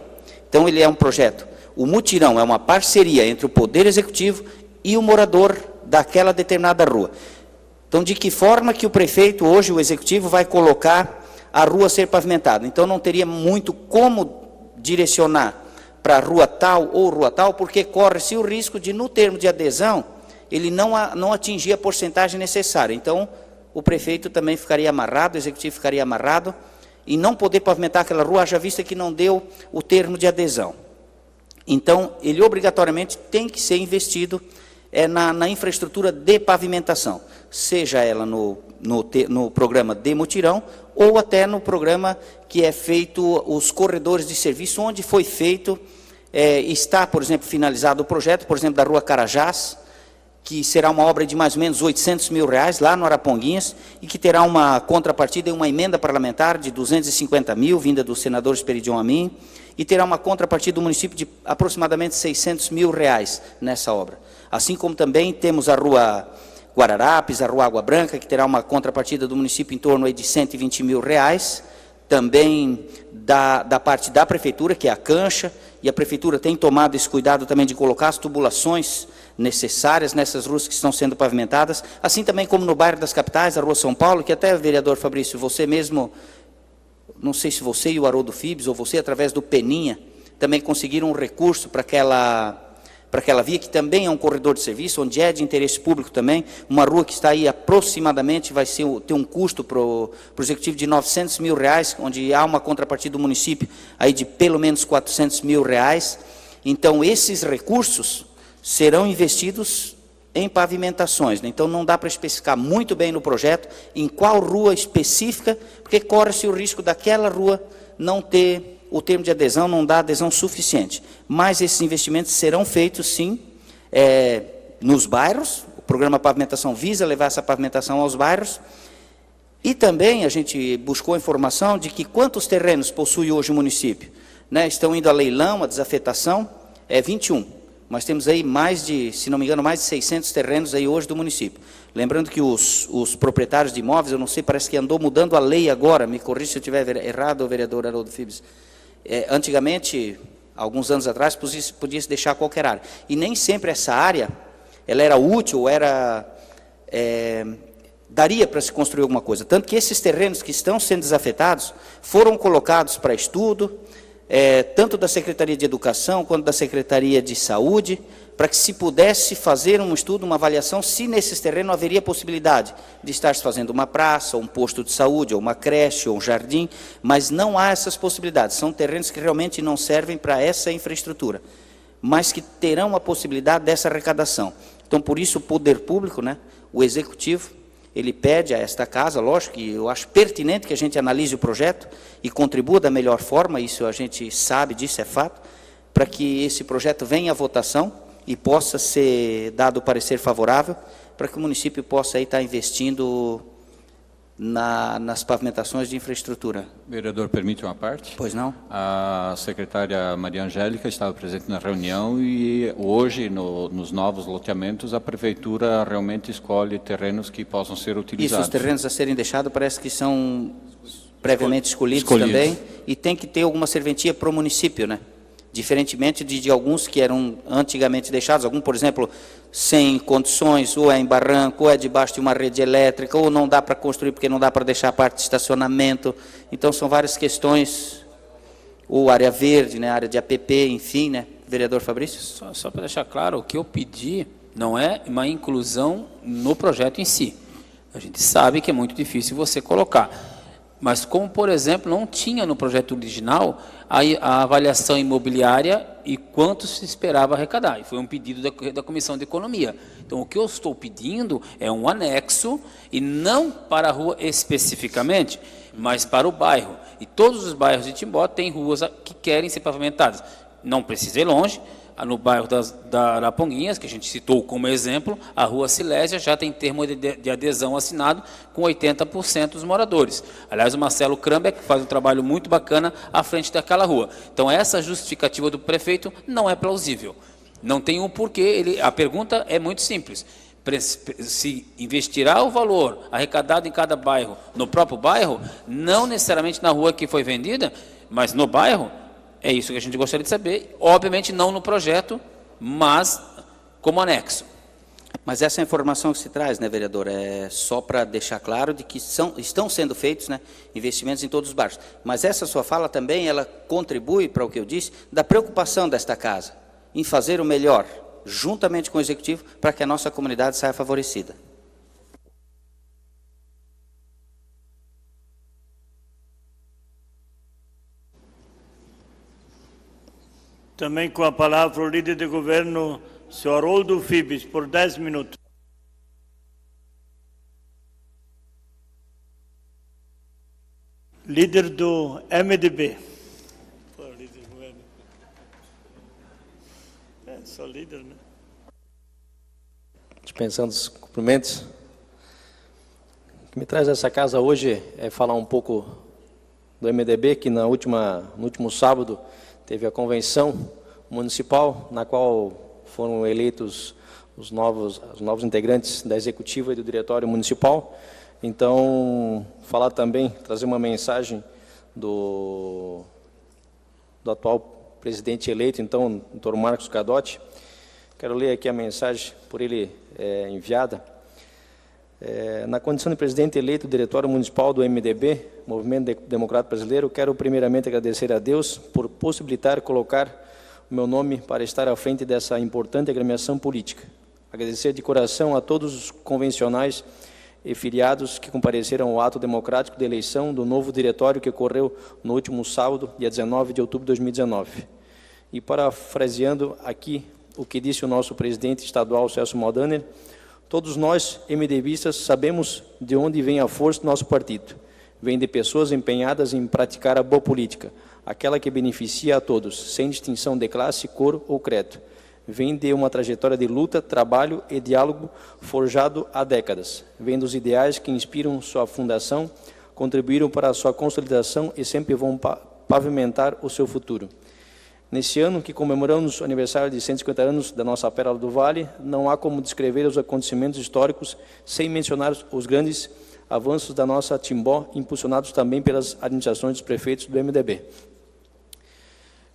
Então ele é um projeto, o mutirão é uma parceria entre o Poder Executivo e o morador daquela determinada rua. Então, de que forma que o prefeito, hoje o Executivo, vai colocar a rua ser pavimentada? Então, não teria muito como direcionar para rua tal ou rua tal, porque corre-se o risco de, no termo de adesão, ele não atingir a porcentagem necessária. Então, o prefeito também ficaria amarrado, o Executivo ficaria amarrado, e não poder pavimentar aquela rua, haja vista que não deu o termo de adesão. Então, ele obrigatoriamente tem que ser investido na infraestrutura de pavimentação, seja ela no programa de mutirão, ou até no programa que é feito os corredores de serviço, onde foi feito, está, por exemplo, finalizado o projeto, por exemplo, da Rua Carajás, que será uma obra de mais ou menos R$800 mil, lá no Araponguinhas, e que terá uma contrapartida e uma emenda parlamentar de 250 mil, vinda do senador Esperidion Amin, e terá uma contrapartida do município de aproximadamente R$600 mil nessa obra. Assim como também temos a Rua Guararapes, a Rua Água Branca, que terá uma contrapartida do município em torno aí de R$120 mil, também da parte da Prefeitura, que é a cancha, e a Prefeitura tem tomado esse cuidado também de colocar as tubulações necessárias nessas ruas que estão sendo pavimentadas, assim também como no bairro das Capitais, a Rua São Paulo, que até, vereador Fabrício, você mesmo, não sei se você e o Haroldo Fibes, ou você, através do Peninha, também conseguiram um recurso para aquela via, que também é um corredor de serviço, onde é de interesse público também, uma rua que está aí aproximadamente, vai ter um custo para o Executivo de R$900 mil, onde há uma contrapartida do município aí de pelo menos R$400 mil. Então, esses recursos serão investidos em pavimentações, né? Então, não dá para especificar muito bem no projeto em qual rua específica, porque corre-se o risco daquela rua não ter o termo de adesão, não dá adesão suficiente. Mas esses investimentos serão feitos, sim, nos bairros. O programa Pavimentação visa levar essa pavimentação aos bairros. E também a gente buscou informação de que quantos terrenos possui hoje o município, né? Estão indo a leilão, a desafetação, 21. Nós temos aí mais de, se não me engano, mais de 600 terrenos aí hoje do município. Lembrando que os proprietários de imóveis, eu não sei, parece que andou mudando a lei agora, me corrija se eu estiver errado, vereador Haroldo Fibes. Antigamente, alguns anos atrás, podia-se deixar qualquer área. E nem sempre essa área, ela era útil, daria para se construir alguma coisa. Tanto que esses terrenos que estão sendo desafetados, foram colocados para estudo, tanto da Secretaria de Educação, quanto da Secretaria de Saúde, para que se pudesse fazer um estudo, uma avaliação, se nesses terrenos haveria possibilidade de estar se fazendo uma praça, ou um posto de saúde, ou uma creche, ou um jardim, mas não há essas possibilidades. São terrenos que realmente não servem para essa infraestrutura, mas que terão a possibilidade dessa arrecadação. Então, por isso, o poder público, né, o Executivo, ele pede a esta casa, lógico que eu acho pertinente que a gente analise o projeto e contribua da melhor forma, isso a gente sabe disso, é fato, para que esse projeto venha à votação e possa ser dado o parecer favorável, para que o município possa aí estar investindo nas pavimentações de infraestrutura. Vereador, permite uma parte? Pois não? A secretária Maria Angélica estava presente na reunião e hoje, nos novos loteamentos, a prefeitura realmente escolhe terrenos que possam ser utilizados. Isso, os terrenos a serem deixados parece que são previamente escolhidos também, e tem que ter alguma serventia para o município, né? Diferentemente de alguns que eram antigamente deixados, algum, por exemplo, sem condições, ou é em barranco, ou é debaixo de uma rede elétrica, ou não dá para construir porque não dá para deixar a parte de estacionamento. Então, são várias questões, ou área verde, né, área de APP, enfim, né, vereador Fabrício? Só para deixar claro, o que eu pedi não é uma inclusão no projeto em si. A gente sabe que é muito difícil você colocar. Mas como, por exemplo, não tinha no projeto original a avaliação imobiliária e quanto se esperava arrecadar. E foi um pedido da Comissão de Economia. Então, o que eu estou pedindo é um anexo, e não para a rua especificamente, mas para o bairro. E todos os bairros de Timbó têm ruas que querem ser pavimentadas. Não precisa ir longe. No bairro da Araponguinhas, que a gente citou como exemplo, a Rua Silésia já tem termo de adesão assinado com 80% dos moradores. Aliás, o Marcelo Krambeck faz um trabalho muito bacana à frente daquela rua. Então, essa justificativa do prefeito não é plausível. Não tem um porquê. A pergunta é muito simples. Se investirá o valor arrecadado em cada bairro no próprio bairro, não necessariamente na rua que foi vendida, mas no bairro. É isso que a gente gostaria de saber, obviamente não no projeto, mas como anexo. Mas essa informação que se traz, né, vereador, é só para deixar claro de que estão sendo feitos, né, investimentos em todos os bairros. Mas essa sua fala também, ela contribui para o que eu disse, da preocupação desta casa em fazer o melhor, juntamente com o Executivo, para que a nossa comunidade saia favorecida. Também com a palavra o líder de governo, senhor Haroldo Fibes, por 10 minutos. Líder do MDB. Líder do governo. É, só líder, né? Dispensando os cumprimentos. O que me traz essa casa hoje é falar um pouco do MDB, que no último sábado teve a convenção municipal, na qual foram eleitos os novos integrantes da executiva e do diretório municipal. Então, falar também, trazer uma mensagem do atual presidente eleito, então, doutor Marcos Cadotti. Quero ler aqui a mensagem por ele enviada. Na condição de presidente eleito do Diretório Municipal do MDB, Movimento Democrático Brasileiro, quero primeiramente agradecer a Deus por possibilitar colocar o meu nome para estar à frente dessa importante agremiação política. Agradecer de coração a todos os convencionais e filiados que compareceram ao ato democrático de eleição do novo diretório que ocorreu no último sábado, dia 19 de outubro de 2019. E parafraseando aqui o que disse o nosso presidente estadual, Celso Maldaner, todos nós, MDBistas, sabemos de onde vem a força do nosso partido. Vem de pessoas empenhadas em praticar a boa política, aquela que beneficia a todos, sem distinção de classe, cor ou credo. Vem de uma trajetória de luta, trabalho e diálogo forjado há décadas. Vem dos ideais que inspiram sua fundação, contribuíram para a sua consolidação e sempre vão pavimentar o seu futuro. Nesse ano que comemoramos o aniversário de 150 anos da nossa Pérola do Vale, não há como descrever os acontecimentos históricos sem mencionar os grandes avanços da nossa Timbó, impulsionados também pelas administrações dos prefeitos do MDB.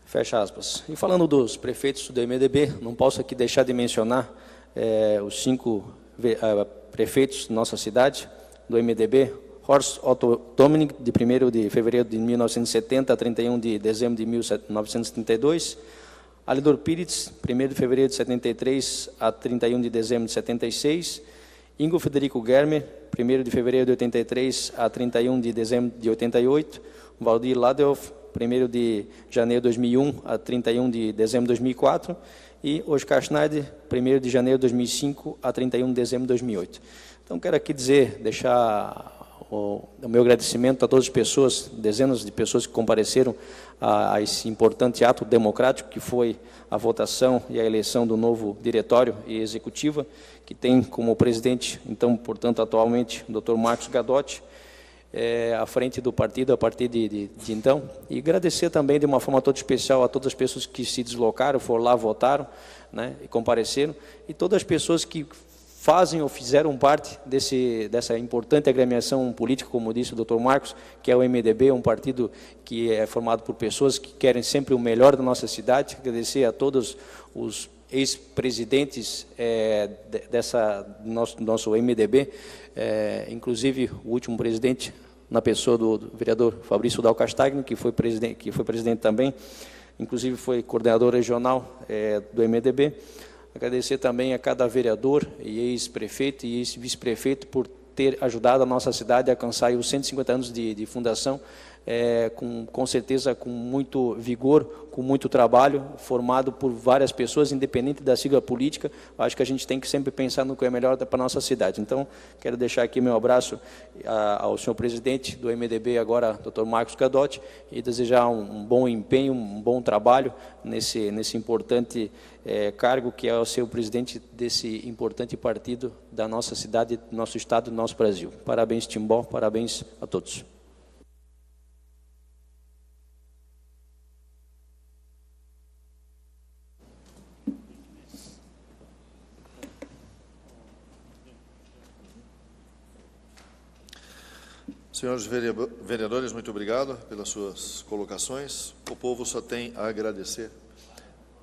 Fecha aspas. E falando dos prefeitos do MDB, não posso aqui deixar de mencionar os 5 prefeitos da nossa cidade, do MDB, Horst Otto Dominik, de 1º de fevereiro de 1970 a 31 de dezembro de 1932. Alidor Pires, 1º de fevereiro de 73 a 31 de dezembro de 76. Ingo Federico Germer, 1º de fevereiro de 83 a 31 de dezembro de 88. Valdir Ladehoff, 1º de janeiro de 2001 a 31 de dezembro de 2004. E Oscar Schneider, 1º de janeiro de 2005 a 31 de dezembro de 2008. Então, quero aqui deixar o meu agradecimento a todas as pessoas, dezenas de pessoas que compareceram a esse importante ato democrático que foi a votação e a eleição do novo diretório e executiva, que tem como presidente, então, portanto, atualmente, o Dr. Marcos Gadotti, à frente do partido a partir de então. E agradecer também de uma forma toda especial a todas as pessoas que se deslocaram, foram lá, votaram, né, e compareceram, e todas as pessoas que fazem ou fizeram parte dessa importante agremiação política, como disse o Dr. Marcos, que é o MDB, um partido que é formado por pessoas que querem sempre o melhor da nossa cidade. Agradecer a todos os ex-presidentes do nosso MDB, inclusive o último presidente, na pessoa do vereador Fabrício Dal Castagno, que foi presidente também, inclusive foi coordenador regional do MDB. Agradecer também a cada vereador e ex-prefeito e ex-vice-prefeito por ter ajudado a nossa cidade a alcançar os 150 anos de fundação, com certeza com muito vigor, com muito trabalho, formado por várias pessoas, independente da sigla política. Acho que a gente tem que sempre pensar no que é melhor para a nossa cidade. Então, quero deixar aqui meu abraço ao senhor presidente do MDB, agora, Dr. Marcos Gadotti, e desejar um bom empenho, um bom trabalho nesse importante cargo que é o ser o presidente desse importante partido da nossa cidade, do nosso estado, do nosso Brasil. Parabéns, Timbó, parabéns a todos. Senhores vereadores, muito obrigado pelas suas colocações. O povo só tem a agradecer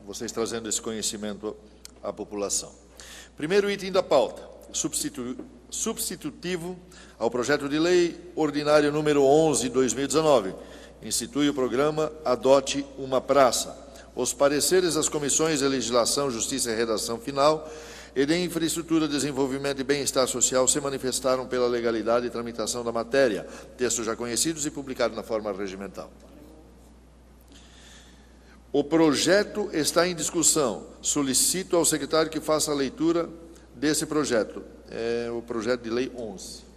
vocês trazendo esse conhecimento à população. Primeiro item da pauta, substitutivo ao projeto de lei ordinário número 11/2019, institui o programa Adote uma Praça. Os pareceres das comissões de Legislação, Justiça e Redação Final e de Infraestrutura, Desenvolvimento e Bem-Estar Social se manifestaram pela legalidade e tramitação da matéria, textos já conhecidos e publicados na forma regimental. O projeto está em discussão. Solicito ao secretário que faça a leitura desse projeto. É o projeto de lei 11.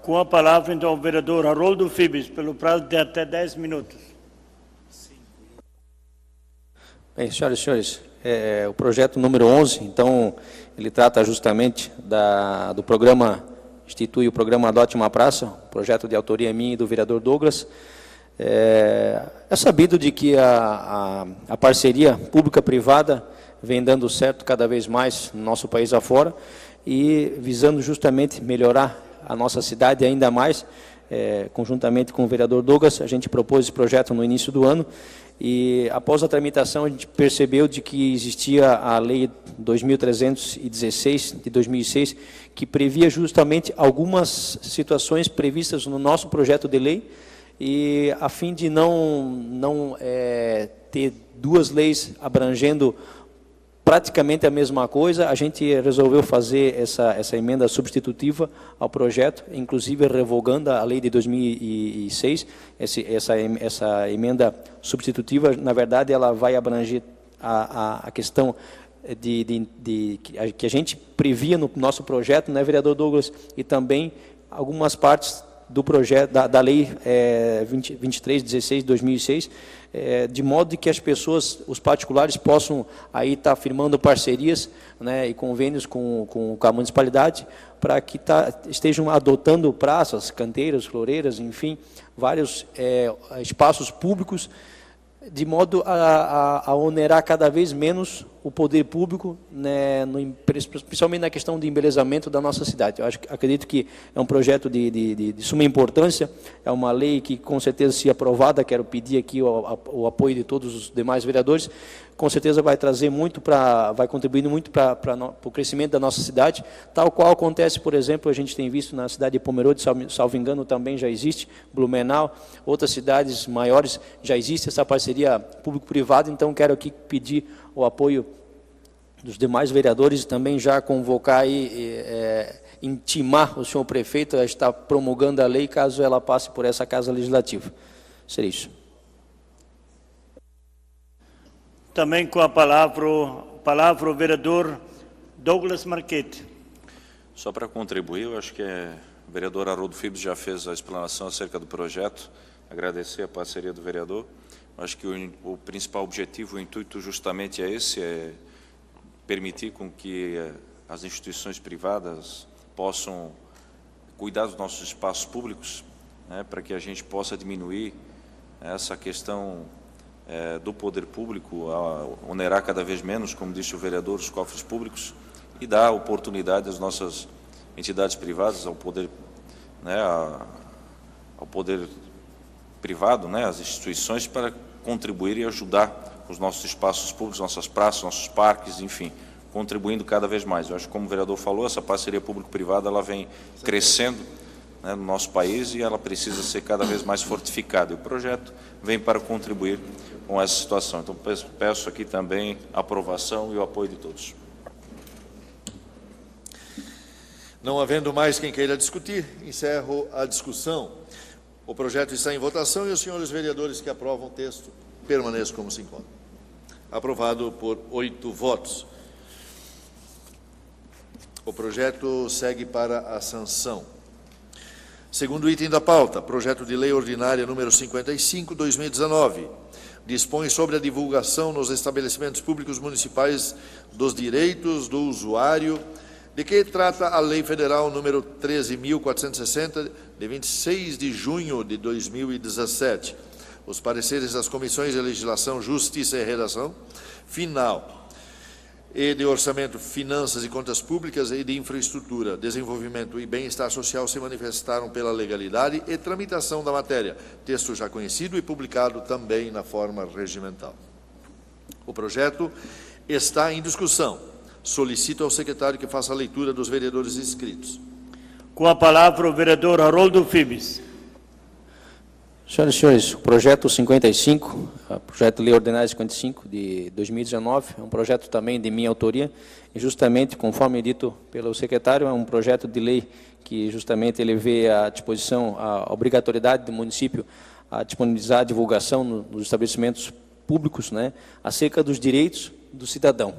Com a palavra, então, o vereador Haroldo Fibes, pelo prazo de até 10 minutos. Bem, senhoras e senhores, o projeto número 11, então, ele trata justamente do programa, institui o programa Adote uma Praça, um projeto de autoria minha e do vereador Douglas. É sabido de que a parceria pública-privada vem dando certo cada vez mais no nosso país afora e visando justamente melhorar a nossa cidade ainda mais, conjuntamente com o vereador Douglas, a gente propôs esse projeto no início do ano e após a tramitação a gente percebeu de que existia a lei 2316 de 2006 que previa justamente algumas situações previstas no nosso projeto de lei e a fim de não ter duas leis abrangendo praticamente a mesma coisa, a gente resolveu fazer essa emenda substitutiva ao projeto, inclusive revogando a lei de 2006. Essa emenda substitutiva, na verdade, ela vai abranger a questão que a gente previa no nosso projeto, né, vereador Douglas, e também algumas partes do projeto da lei 2316 de 2006, de modo que as pessoas, os particulares, possam aí estar firmando parcerias, né, e convênios com a municipalidade para que estejam adotando praças, canteiras, floreiras, enfim, vários espaços públicos de modo a onerar cada vez menos o poder público, né, principalmente na questão de embelezamento da nossa cidade. Eu acredito que é um projeto de suma importância, é uma lei que, com certeza, se aprovada, quero pedir aqui o apoio de todos os demais vereadores, com certeza vai trazer muito vai contribuindo muito para o crescimento da nossa cidade, tal qual acontece, por exemplo, a gente tem visto na cidade de Pomerode, salvo engano, também já existe, Blumenau, outras cidades maiores já existe essa parceria público-privada, então quero aqui pedir o apoio dos demais vereadores e também já convocar e intimar o senhor prefeito a estar promulgando a lei caso ela passe por essa Casa Legislativa. Seria isso. Também com a palavra o vereador Douglas Marchetti. Só para contribuir, eu acho que o vereador Haroldo Fibes já fez a explanação acerca do projeto, agradecer a parceria do vereador. Eu acho que o principal objetivo, o intuito justamente é esse, é permitir com que as instituições privadas possam cuidar dos nossos espaços públicos, né, para que a gente possa diminuir essa questão do poder público, a onerar cada vez menos, como disse o vereador, os cofres públicos e dar oportunidade às nossas entidades privadas, ao poder, né, ao poder privado, né, às instituições, para contribuir e ajudar os nossos espaços públicos, nossas praças, nossos parques, enfim, contribuindo cada vez mais. Eu acho que, como o vereador falou, essa parceria público-privada ela vem crescendo, né, no nosso país e ela precisa ser cada vez mais fortificada. E o projeto vem para contribuir com essa situação. Então, peço aqui também a aprovação e o apoio de todos. Não havendo mais quem queira discutir, encerro a discussão. O projeto está em votação e os senhores vereadores que aprovam o texto permaneçam como se encontram. Aprovado por 8 votos. O projeto segue para a sanção. Segundo item da pauta, projeto de lei ordinária número 55/2019, dispõe sobre a divulgação nos estabelecimentos públicos municipais dos direitos do usuário, de que trata a Lei Federal número 13.460, de 26 de junho de 2017. Os pareceres das Comissões de Legislação, Justiça e Redação, Final, e de Orçamento, Finanças e Contas Públicas e de Infraestrutura, Desenvolvimento e Bem-Estar Social se manifestaram pela legalidade e tramitação da matéria, texto já conhecido e publicado também na forma regimental. O projeto está em discussão. Solicito ao secretário que faça a leitura dos vereadores inscritos. Com a palavra o vereador Haroldo Fibes. Senhoras e senhores, o projeto 55, o projeto de lei ordinária 55 de 2019, é um projeto também de minha autoria, e justamente, conforme dito pelo secretário, é um projeto de lei que justamente ele vê à disposição a obrigatoriedade do município a disponibilizar a divulgação nos estabelecimentos públicos, né, acerca dos direitos do cidadão,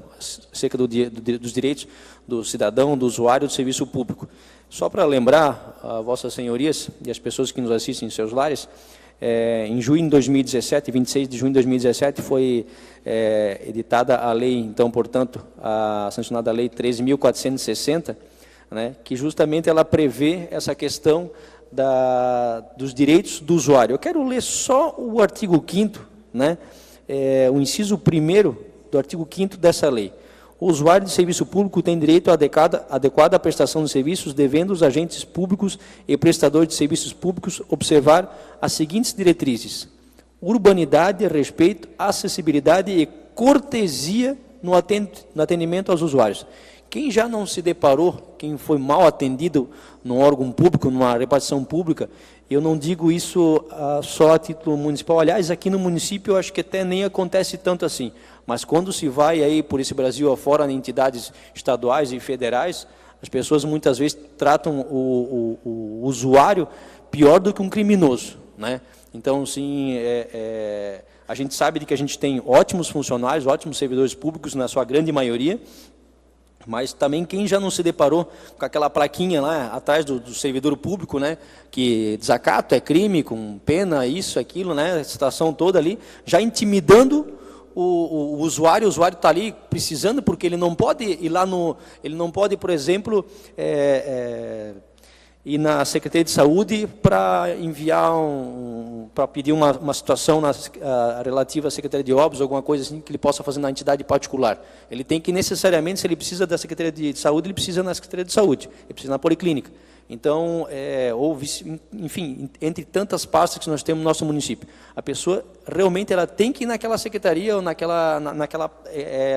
acerca dos direitos do cidadão, do usuário do serviço público. Só para lembrar a vossas senhorias e as pessoas que nos assistem em seus lares, em junho de 2017, 26 de junho de 2017, foi editada a lei, então, portanto, a sancionada a lei 13.460, né, que justamente ela prevê essa questão dos direitos do usuário. Eu quero ler só o artigo 5º, né, o inciso 1º do artigo 5º dessa lei. O usuário de serviço público tem direito à adequada prestação de serviços, devendo os agentes públicos e prestadores de serviços públicos observar as seguintes diretrizes: urbanidade, respeito, acessibilidade e cortesia no atendimento aos usuários. Quem já não se deparou, quem foi mal atendido num órgão público, numa repartição pública, eu não digo isso só a título municipal. Aliás, aqui no município eu acho que até nem acontece tanto assim. Mas quando se vai aí por esse Brasil afora em entidades estaduais e federais, as pessoas muitas vezes tratam o usuário pior do que um criminoso, né? Então, sim, a gente sabe de que a gente tem ótimos funcionários, ótimos servidores públicos, na sua grande maioria, mas também quem já não se deparou com aquela plaquinha lá atrás do servidor público, né, que desacato é crime, com pena, isso, aquilo, né, a situação toda ali, já intimidando o usuário está ali precisando, porque ele não pode ir lá ele não pode, por exemplo, ir na Secretaria de Saúde para enviar um para pedir uma situação relativa à Secretaria de Obras, alguma coisa assim, que ele possa fazer na entidade particular. Ele tem que necessariamente, se ele precisa da Secretaria de Saúde, ele precisa na Secretaria de Saúde, ele precisa na Policlínica. Então, enfim, entre tantas pastas que nós temos no nosso município, a pessoa realmente ela tem que ir naquela secretaria ou naquela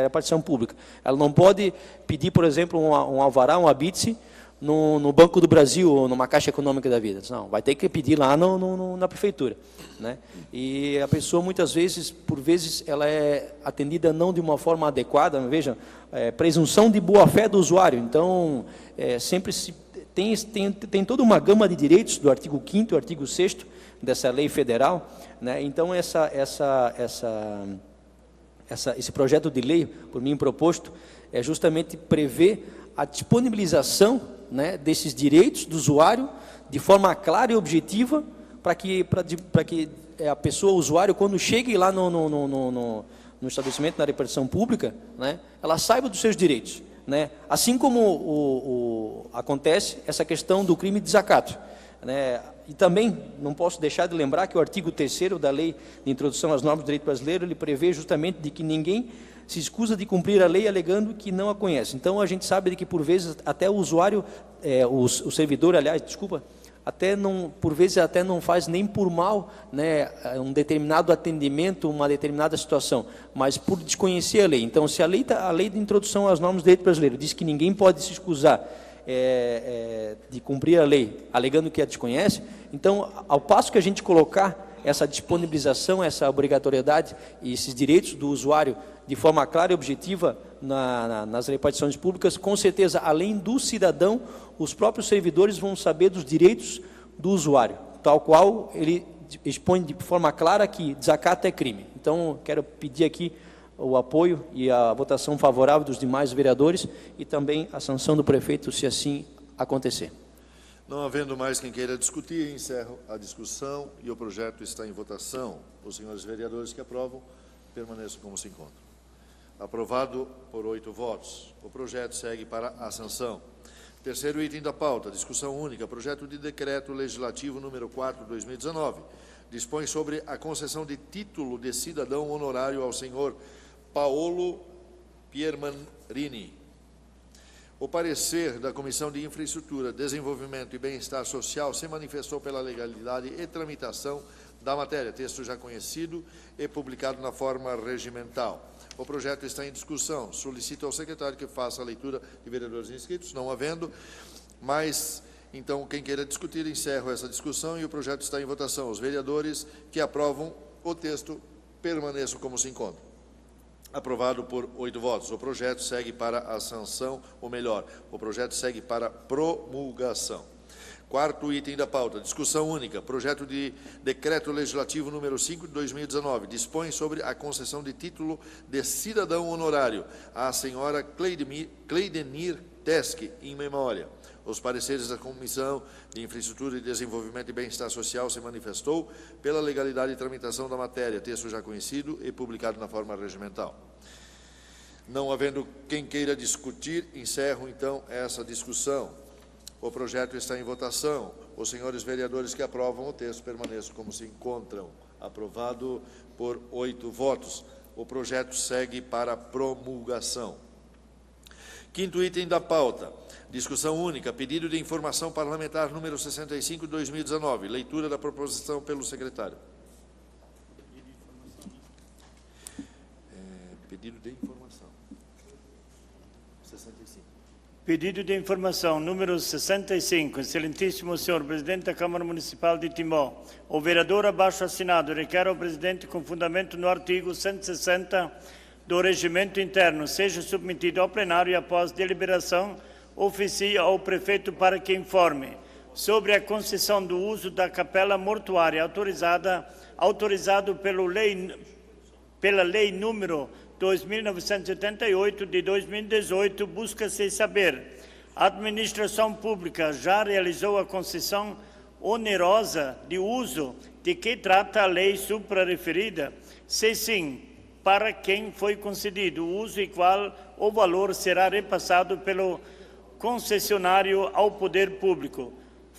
repartição pública. Ela não pode pedir, por exemplo, um alvará, um habite no Banco do Brasil ou numa Caixa Econômica da Vida. Não, vai ter que pedir lá na prefeitura, né? E a pessoa, muitas vezes, por vezes, ela é atendida não de uma forma adequada. Veja, presunção de boa-fé do usuário. Então, sempre tem toda uma gama de direitos do artigo 5º e artigo 6º dessa lei federal, né? Então, esse projeto de lei, por mim proposto, é justamente prever a disponibilização, né, desses direitos do usuário de forma clara e objetiva, para que a pessoa, o usuário, quando chegue lá no estabelecimento, na repartição pública, né, ela saiba dos seus direitos, né? Assim como acontece essa questão do crime de desacato, né? E também não posso deixar de lembrar que o artigo 3º da Lei de Introdução às Normas do Direito Brasileiro, ele prevê justamente de que ninguém se escusa de cumprir a lei alegando que não a conhece. Então, a gente sabe de que, por vezes, até o usuário, o servidor, aliás, desculpa, por vezes até não faz nem por mal, né, um determinado atendimento, uma determinada situação, mas por desconhecer a lei. Então, se a lei de introdução às normas do direito brasileiro diz que ninguém pode se escusar de cumprir a lei alegando que a desconhece, então, ao passo que a gente colocar essa disponibilização, essa obrigatoriedade e esses direitos do usuário de forma clara e objetiva nas repartições públicas, com certeza, além do cidadão, os próprios servidores vão saber dos direitos do usuário, tal qual ele expõe de forma clara que desacato é crime. Então, quero pedir aqui o apoio e a votação favorável dos demais vereadores e também a sanção do prefeito, se assim acontecer. Não havendo mais quem queira discutir, encerro a discussão e o projeto está em votação. Os senhores vereadores que aprovam, permaneçam como se encontram. Aprovado por 8 votos. O projeto segue para a sanção. Terceiro item da pauta, discussão única, projeto de decreto legislativo número 4/2019. Dispõe sobre a concessão de título de cidadão honorário ao senhor Paolo Piermanrini. O parecer da Comissão de Infraestrutura, Desenvolvimento e Bem-Estar Social se manifestou pela legalidade e tramitação da matéria, texto já conhecido e publicado na forma regimental. O projeto está em discussão. Solicito ao secretário que faça a leitura de vereadores inscritos, não havendo, mas, então, quem queira discutir, encerro essa discussão e o projeto está em votação. Os vereadores que aprovam o texto permaneçam como se encontram. Aprovado por 8 votos. O projeto segue para a sanção, ou melhor, o projeto segue para promulgação. Quarto item da pauta, discussão única, projeto de decreto legislativo número 5 de 2019, dispõe sobre a concessão de título de cidadão honorário à senhora Cleidenir Teske, em memória. Os pareceres da Comissão de Infraestrutura e Desenvolvimento e Bem-Estar Social se manifestou pela legalidade e tramitação da matéria, texto já conhecido e publicado na forma regimental. Não havendo quem queira discutir, encerro então essa discussão. O projeto está em votação. Os senhores vereadores que aprovam o texto permaneçam como se encontram. Aprovado por 8 votos. O projeto segue para promulgação. Quinto item da pauta. Discussão única. Pedido de informação parlamentar número 65 de 2019. Leitura da proposição pelo secretário. Pedido de informação. 65. Pedido de informação número 65. Excelentíssimo senhor presidente da Câmara Municipal de Timbó. O vereador abaixo assinado requer ao presidente, com fundamento no artigo 160 do Regimento Interno, seja submetido ao plenário e, após deliberação, oficie ao prefeito para que informe sobre a concessão do uso da capela mortuária autorizado pela lei número 2.978 de 2018. Busca-se saber: a administração pública já realizou a concessão onerosa de uso de que trata a lei suprarreferida? Se sim, para quem foi concedido o uso e qual o valor será repassado pelo concessionário ao poder público?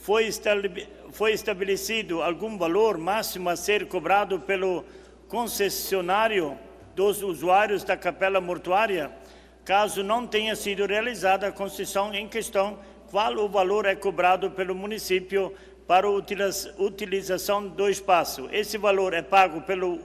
foi estabelecido algum valor máximo a ser cobrado pelo concessionário dos usuários da capela mortuária? Caso não tenha sido realizada a concessão em questão, qual o valor é cobrado pelo município para a utilização do espaço? Esse valor é pago pelo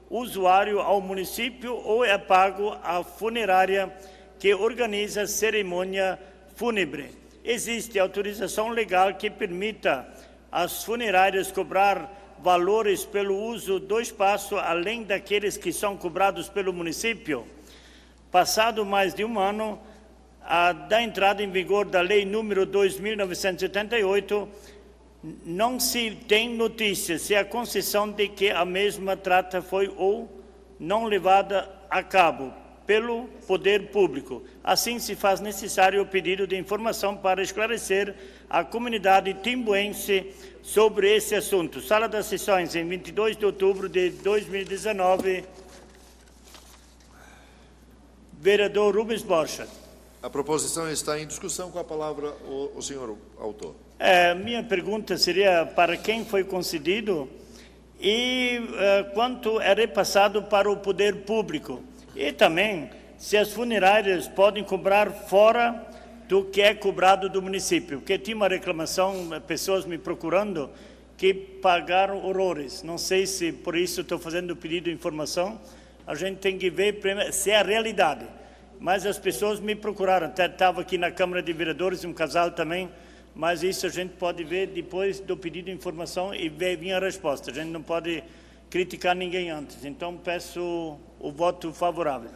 usuário ao município ou é pago à funerária que organiza a cerimônia fúnebre? Existe autorização legal que permita às funerárias cobrar valores pelo uso do espaço, além daqueles que são cobrados pelo município? Passado mais de um ano da entrada em vigor da Lei número 2.978, não se tem notícia se a concessão de que a mesma trata foi ou não levada a cabo pelo poder público. Assim, se faz necessário o pedido de informação para esclarecer a comunidade timbuense sobre esse assunto. Sala das Sessões, em 22 de outubro de 2019. Vereador Rubens Borchardt. A proposição está em discussão. Com a palavra o senhor autor. Minha pergunta seria para quem foi concedido e quanto é repassado para o poder público. E também se as funerárias podem cobrar fora do que é cobrado do município. Porque tinha uma reclamação, pessoas me procurando que pagaram horrores. Não sei se por isso estou fazendo o pedido de informação. A gente tem que ver se é a realidade. Mas as pessoas me procuraram. Até estava aqui na Câmara de Vereadores, um casal também. Mas isso a gente pode ver depois do pedido de informação e vir a resposta. A gente não pode criticar ninguém antes. Então, peço o voto favorável.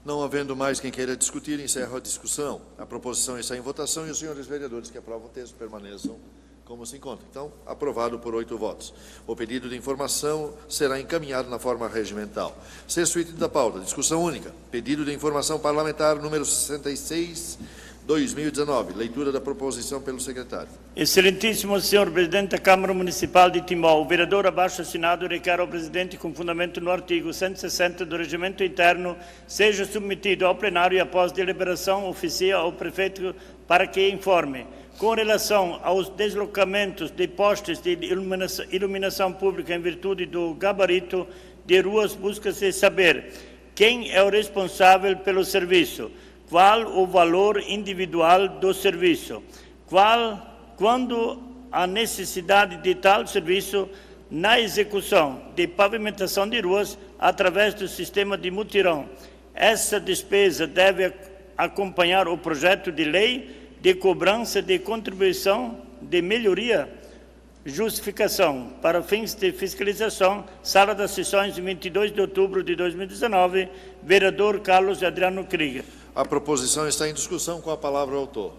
Não havendo mais quem queira discutir, encerro a discussão. A proposição está em votação e os senhores vereadores que aprovam o texto permaneçam como se encontra. Então, aprovado por 8 votos. O pedido de informação será encaminhado na forma regimental. Sexto item da pauta, discussão única. Pedido de informação parlamentar número 66, 2019. Leitura da proposição pelo secretário. Excelentíssimo senhor presidente da Câmara Municipal de Timbó, o vereador abaixo assinado requer ao presidente, com fundamento no artigo 160 do Regimento Interno, seja submetido ao plenário e após deliberação oficia ao prefeito para que informe. Com relação aos deslocamentos de postes de iluminação pública em virtude do gabarito de ruas, busca-se saber quem é o responsável pelo serviço, qual o valor individual do serviço, quando a necessidade de tal serviço na execução de pavimentação de ruas através do sistema de mutirão. Essa despesa deve acompanhar o projeto de lei de cobrança de contribuição de melhoria, justificação para fins de fiscalização, Sala das Sessões, 22 de outubro de 2019, vereador Carlos Adriano Krieger. A proposição está em discussão. Com a palavra o autor.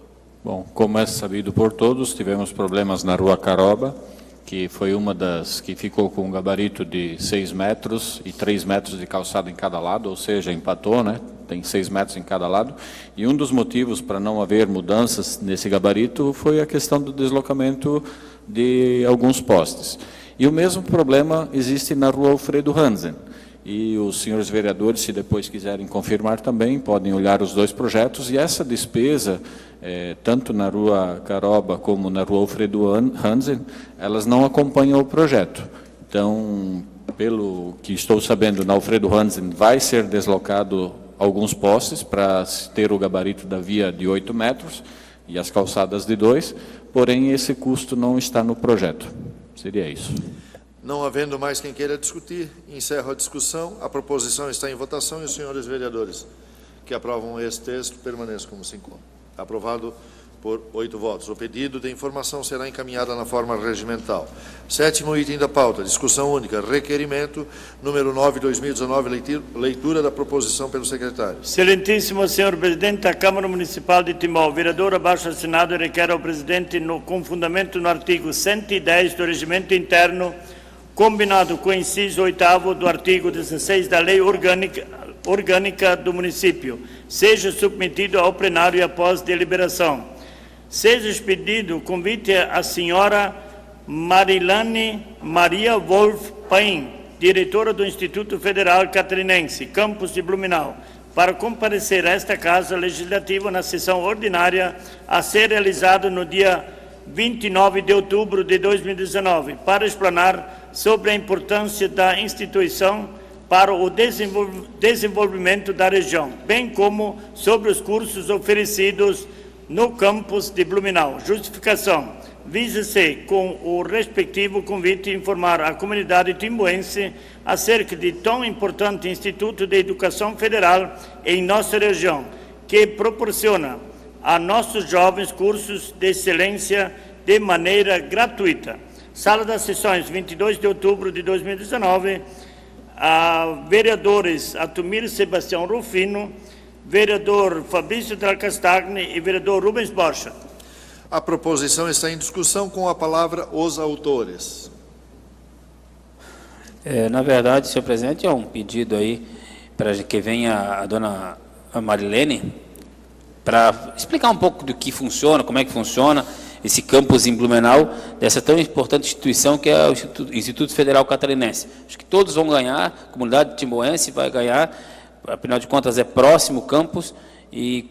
Bom, como é sabido por todos, tivemos problemas na Rua Caroba, que foi uma das que ficou com um gabarito de 6 metros e 3 metros de calçada em cada lado, ou seja, empatou, né? Tem 6 metros em cada lado. E um dos motivos para não haver mudanças nesse gabarito foi a questão do deslocamento de alguns postes. E o mesmo problema existe na Rua Alfredo Hansen. E os senhores vereadores, se depois quiserem confirmar também, podem olhar os dois projetos. E essa despesa, tanto na Rua Caroba como na Rua Alfredo Hansen, elas não acompanham o projeto. Então, pelo que estou sabendo, na Alfredo Hansen vai ser deslocado alguns postes para ter o gabarito da via de 8 metros e as calçadas de 2, porém esse custo não está no projeto. Seria isso. Não havendo mais quem queira discutir, encerro a discussão. A proposição está em votação e os senhores vereadores que aprovam esse texto permaneçam como se encontra. Aprovado por 8 votos. O pedido de informação será encaminhado na forma regimental. Sétimo item da pauta, discussão única, requerimento número 9/2019, leitura da proposição pelo secretário. Excelentíssimo senhor presidente da Câmara Municipal de Timbó, o vereador abaixo assinado requer ao presidente, com fundamento no artigo 110 do Regimento Interno, combinado com o inciso 8º do artigo 16 da Lei Orgânica do município, seja submetido ao plenário e após deliberação. Seja expedido o convite à senhora Marilane Maria Wolf Paim, diretora do Instituto Federal Catarinense, campus de Blumenau, para comparecer a esta Casa Legislativa na sessão ordinária a ser realizada no dia 29 de outubro de 2019, para explanar sobre a importância da instituição para o desenvolvimento da região, bem como sobre os cursos oferecidos no campus de Blumenau. Justificação. Visa-se, com o respectivo convite, informar a comunidade timboense acerca de tão importante Instituto de Educação Federal em nossa região, que proporciona a nossos jovens cursos de excelência de maneira gratuita. Sala das Sessões, 22 de outubro de 2019, vereadores Atomir Sebastião Rufino, vereador Fabrício Del Castagni e vereador Rubens Borcha. A proposição está em discussão. Com a palavra os autores. Na verdade, senhor presidente, é um pedido aí para que venha a dona Marilene para explicar um pouco do que funciona, como é que funciona esse campus em Blumenau, dessa tão importante instituição que é o Instituto Federal Catarinense. Acho que todos vão ganhar, a comunidade timboense vai ganhar, afinal de contas é próximo o campus e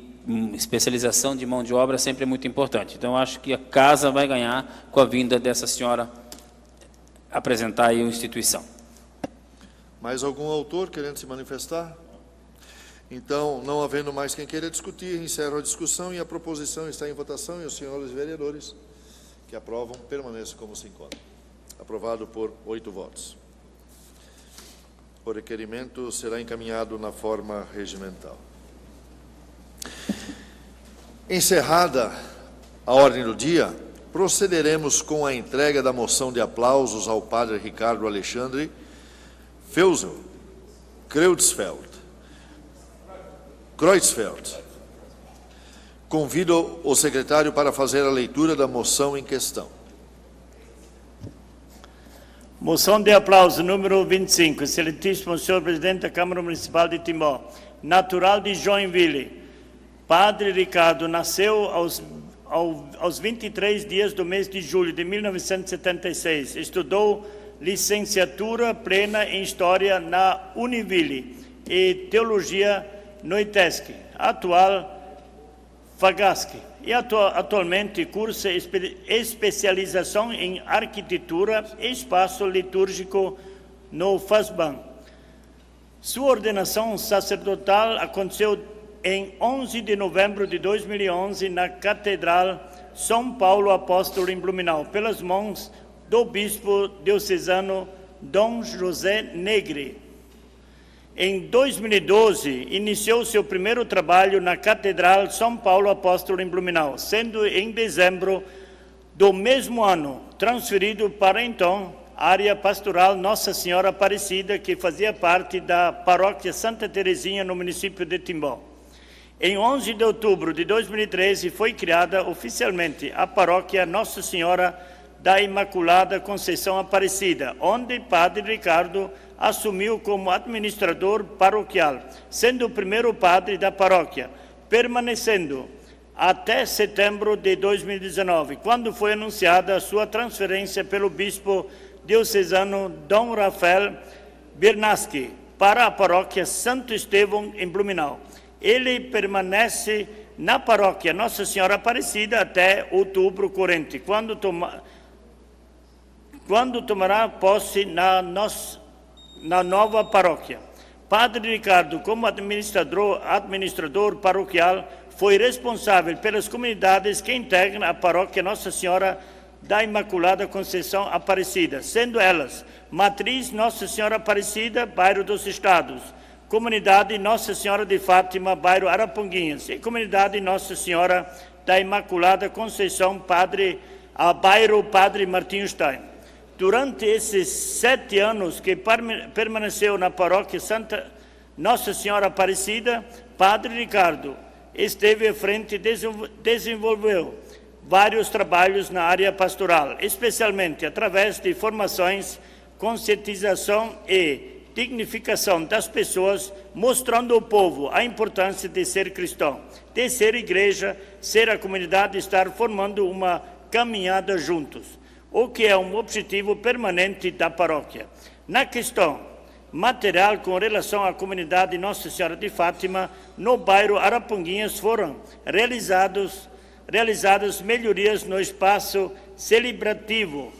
especialização de mão de obra sempre é muito importante. Então, acho que a casa vai ganhar com a vinda dessa senhora apresentar aí a instituição. Mais algum autor querendo se manifestar? Então, não havendo mais quem queira discutir, encerro a discussão e a proposição está em votação e os senhores vereadores que aprovam permaneçam como se encontram. Aprovado por 8 votos. O requerimento será encaminhado na forma regimental. Encerrada a ordem do dia, procederemos com a entrega da moção de aplausos ao padre Ricardo Alexandre Feusel Kreutzfeld. Convido o secretário para fazer a leitura da moção em questão. Moção de aplauso número 25, excelentíssimo senhor presidente da Câmara Municipal de Timbó, natural de Joinville. Padre Ricardo nasceu aos 23 dias do mês de julho de 1976. Estudou licenciatura plena em História na Univille e Teologia no ITESC, atual FAGASC, e atualmente cursa especialização em Arquitetura e Espaço Litúrgico no FASBAN. Sua ordenação sacerdotal aconteceu em 11 de novembro de 2011, na Catedral São Paulo Apóstolo em Blumenau, pelas mãos do bispo diocesano Dom José Negri. Em 2012, iniciou seu primeiro trabalho na Catedral São Paulo Apóstolo em Blumenau, sendo em dezembro do mesmo ano transferido para então a área pastoral Nossa Senhora Aparecida, que fazia parte da paróquia Santa Teresinha no município de Timbó. Em 11 de outubro de 2013, foi criada oficialmente a paróquia Nossa Senhora da Imaculada Conceição Aparecida, onde Padre Ricardo assumiu como administrador paroquial, sendo o primeiro padre da paróquia, permanecendo até setembro de 2019, quando foi anunciada a sua transferência pelo bispo diocesano Dom Rafael Bernaschi para a paróquia Santo Estevão em Blumenau. Ele permanece na paróquia Nossa Senhora Aparecida até outubro corrente, quando tomará posse na nova paróquia. Padre Ricardo, como administrador paroquial, foi responsável pelas comunidades que integram a paróquia Nossa Senhora da Imaculada Conceição Aparecida, sendo elas Matriz Nossa Senhora Aparecida, bairro dos Estados, Comunidade Nossa Senhora de Fátima, bairro Araponguinhas, e Comunidade Nossa Senhora da Imaculada Conceição, bairro Padre Martinho Stein. Durante esses 7 anos que permaneceu na paróquia Nossa Senhora Aparecida, Padre Ricardo esteve à frente e desenvolveu vários trabalhos na área pastoral, especialmente através de formações, conscientização e dignificação das pessoas, mostrando ao povo a importância de ser cristão, de ser igreja, ser a comunidade, estar formando uma caminhada juntos, o que é um objetivo permanente da paróquia. Na questão material com relação à comunidade Nossa Senhora de Fátima, no bairro Araponguinhas foram realizados realizadas melhorias no espaço celebrativo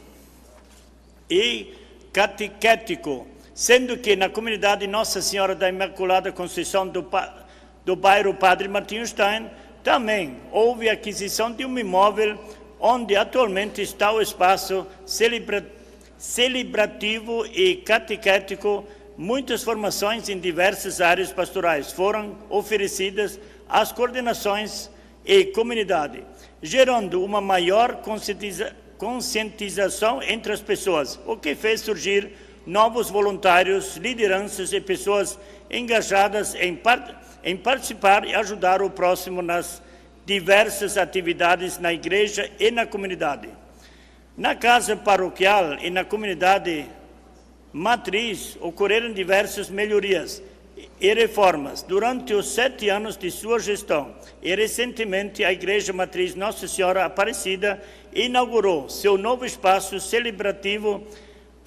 e catequético, sendo que na comunidade Nossa Senhora da Imaculada Conceição do bairro Padre Martinho Stein, também houve aquisição de um imóvel onde atualmente está o espaço celebrativo e catequético. Muitas formações em diversas áreas pastorais foram oferecidas às coordenações e comunidade, gerando uma maior conscientização entre as pessoas, o que fez surgir novos voluntários, lideranças e pessoas engajadas em participar e ajudar o próximo nas diversas atividades na igreja e na comunidade. Na casa paroquial e na comunidade matriz ocorreram diversas melhorias e reformas durante os 7 anos de sua gestão, e recentemente a Igreja Matriz Nossa Senhora Aparecida inaugurou seu novo espaço celebrativo,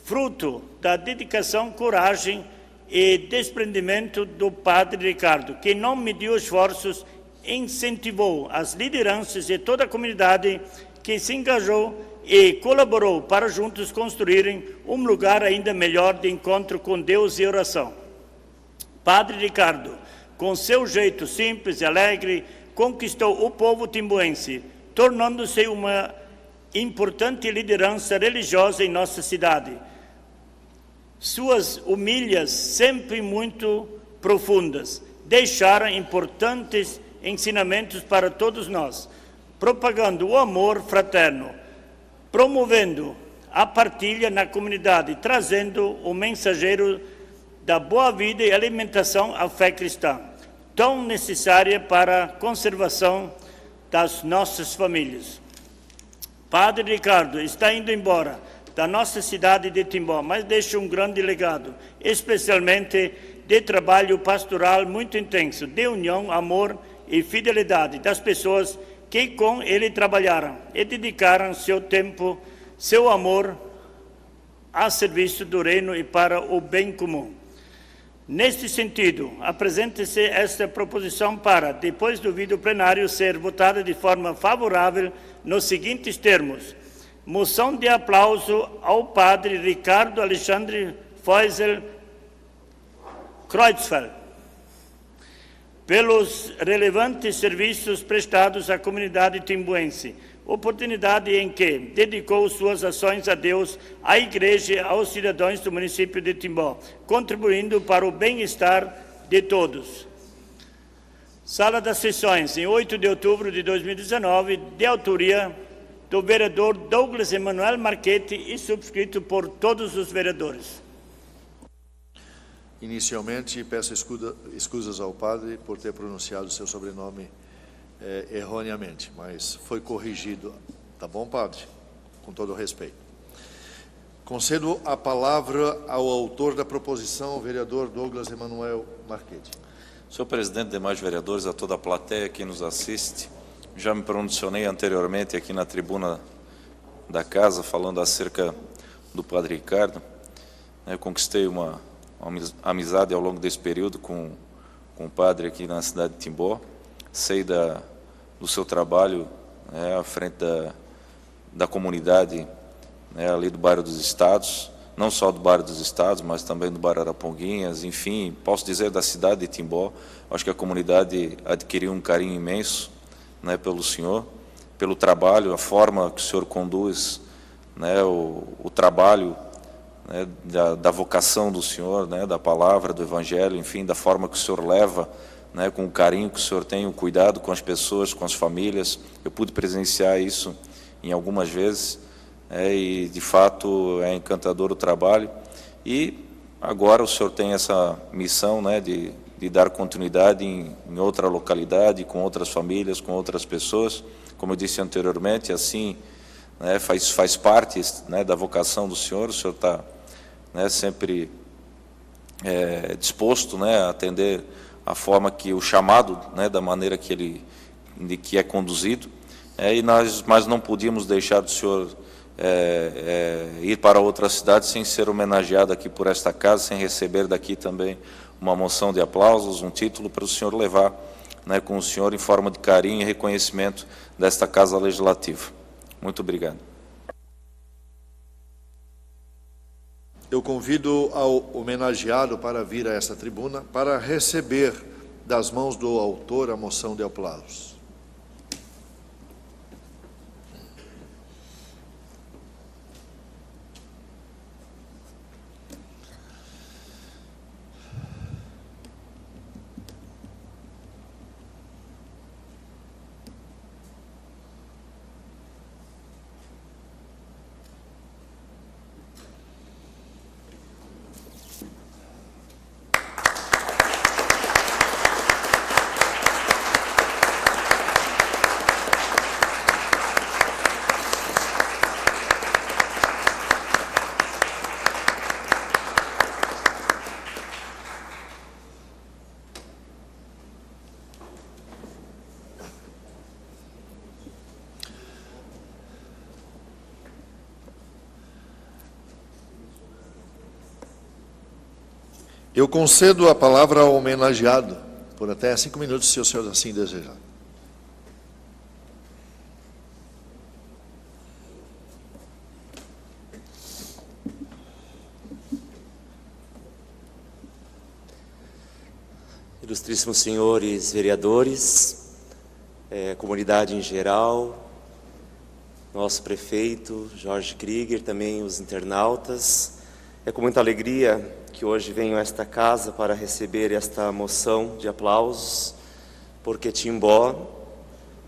fruto da dedicação, coragem e desprendimento do Padre Ricardo, que não mediu esforços, incentivou as lideranças e toda a comunidade que se engajou e colaborou para juntos construírem um lugar ainda melhor de encontro com Deus e oração. Padre Ricardo, com seu jeito simples e alegre, conquistou o povo timboense, tornando-se uma importante liderança religiosa em nossa cidade. Suas homilhas, sempre muito profundas, deixaram importantes ensinamentos para todos nós, propagando o amor fraterno, promovendo a partilha na comunidade, trazendo o mensageiro da boa vida e alimentação à fé cristã, tão necessária para a conservação das nossas famílias. Padre Ricardo está indo embora da nossa cidade de Timbó, mas deixa um grande legado, especialmente de trabalho pastoral muito intenso, de união, amor e fidelidade das pessoas que com ele trabalharam e dedicaram seu tempo, seu amor a serviço do reino e para o bem comum. Neste sentido, apresenta-se esta proposição para, depois do vídeo plenário, ser votada de forma favorável nos seguintes termos: moção de aplauso ao Padre Ricardo Alexandre Feusel Kreuzfeld pelos relevantes serviços prestados à comunidade timbuense, oportunidade em que dedicou suas ações a Deus, à Igreja e aos cidadãos do município de Timbó, contribuindo para o bem-estar de todos. Sala das Sessões, em 8 de outubro de 2019, de autoria do vereador Douglas Emanuel Marchetti e subscrito por todos os vereadores. Inicialmente, peço escusas ao padre por ter pronunciado seu sobrenome erroneamente, mas foi corrigido. Tá bom, padre? Com todo o respeito. Concedo a palavra ao autor da proposição, o vereador Douglas Emanuel Marchetti. Senhor presidente, demais vereadores, a toda a plateia que nos assiste, já me pronunciei anteriormente aqui na tribuna da casa, falando acerca do Padre Ricardo. Eu conquistei uma amizade ao longo desse período com o padre aqui na cidade de Timbó. Sei do seu trabalho à frente da comunidade ali do bairro dos Estados, não só do bairro dos Estados, mas também do bairro Araponguinhas, enfim, posso dizer da cidade de Timbó. Acho que a comunidade adquiriu um carinho imenso pelo senhor, pelo trabalho, a forma que o senhor conduz o trabalho da vocação do senhor, da palavra, do evangelho, enfim, da forma que o senhor leva, com o carinho que o senhor tem, o cuidado com as pessoas, com as famílias. Eu pude presenciar isso em algumas vezes, e de fato é encantador o trabalho. E agora o senhor tem essa missão de dar continuidade em outra localidade, com outras famílias, com outras pessoas. Como eu disse anteriormente, assim faz parte da vocação do senhor. O senhor está sempre disposto a atender a forma que o chamado, da maneira que é conduzido, mas não podíamos deixar do senhor ir para outra cidade sem ser homenageado aqui por esta casa, sem receber daqui também uma moção de aplausos, um título para o senhor levar né, com o senhor em forma de carinho e reconhecimento desta Casa Legislativa. Muito obrigado. Eu convido ao homenageado para vir a esta tribuna para receber das mãos do autor a moção de aplausos. Eu concedo a palavra ao homenageado por até 5 minutos, se o senhor assim desejar. Ilustríssimos senhores vereadores, comunidade em geral, nosso prefeito Jorge Krieger, também os internautas, é com muita alegria que hoje venho a esta casa para receber esta moção de aplausos, porque Timbó,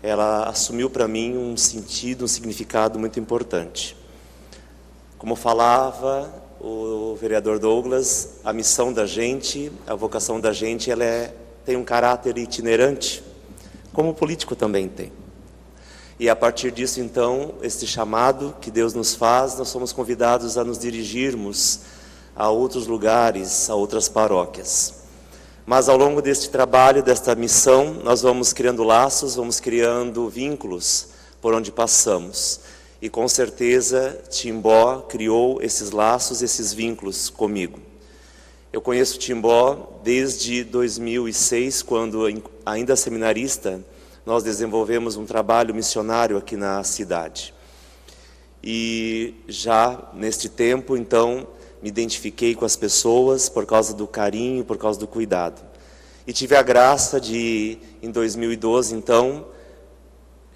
ela assumiu para mim um sentido, um significado muito importante. Como falava o vereador Douglas, a missão da gente, a vocação da gente, ela tem um caráter itinerante, como o político também tem. E a partir disso, então, este chamado que Deus nos faz, nós somos convidados a nos dirigirmos a outros lugares, a outras paróquias. Mas ao longo deste trabalho, desta missão, nós vamos criando laços, vamos criando vínculos por onde passamos. E com certeza Timbó criou esses laços, esses vínculos comigo. Eu conheço Timbó desde 2006, quando ainda seminarista, nós desenvolvemos um trabalho missionário aqui na cidade. E já neste tempo, então, me identifiquei com as pessoas por causa do carinho, por causa do cuidado. E tive a graça de, em 2012, então,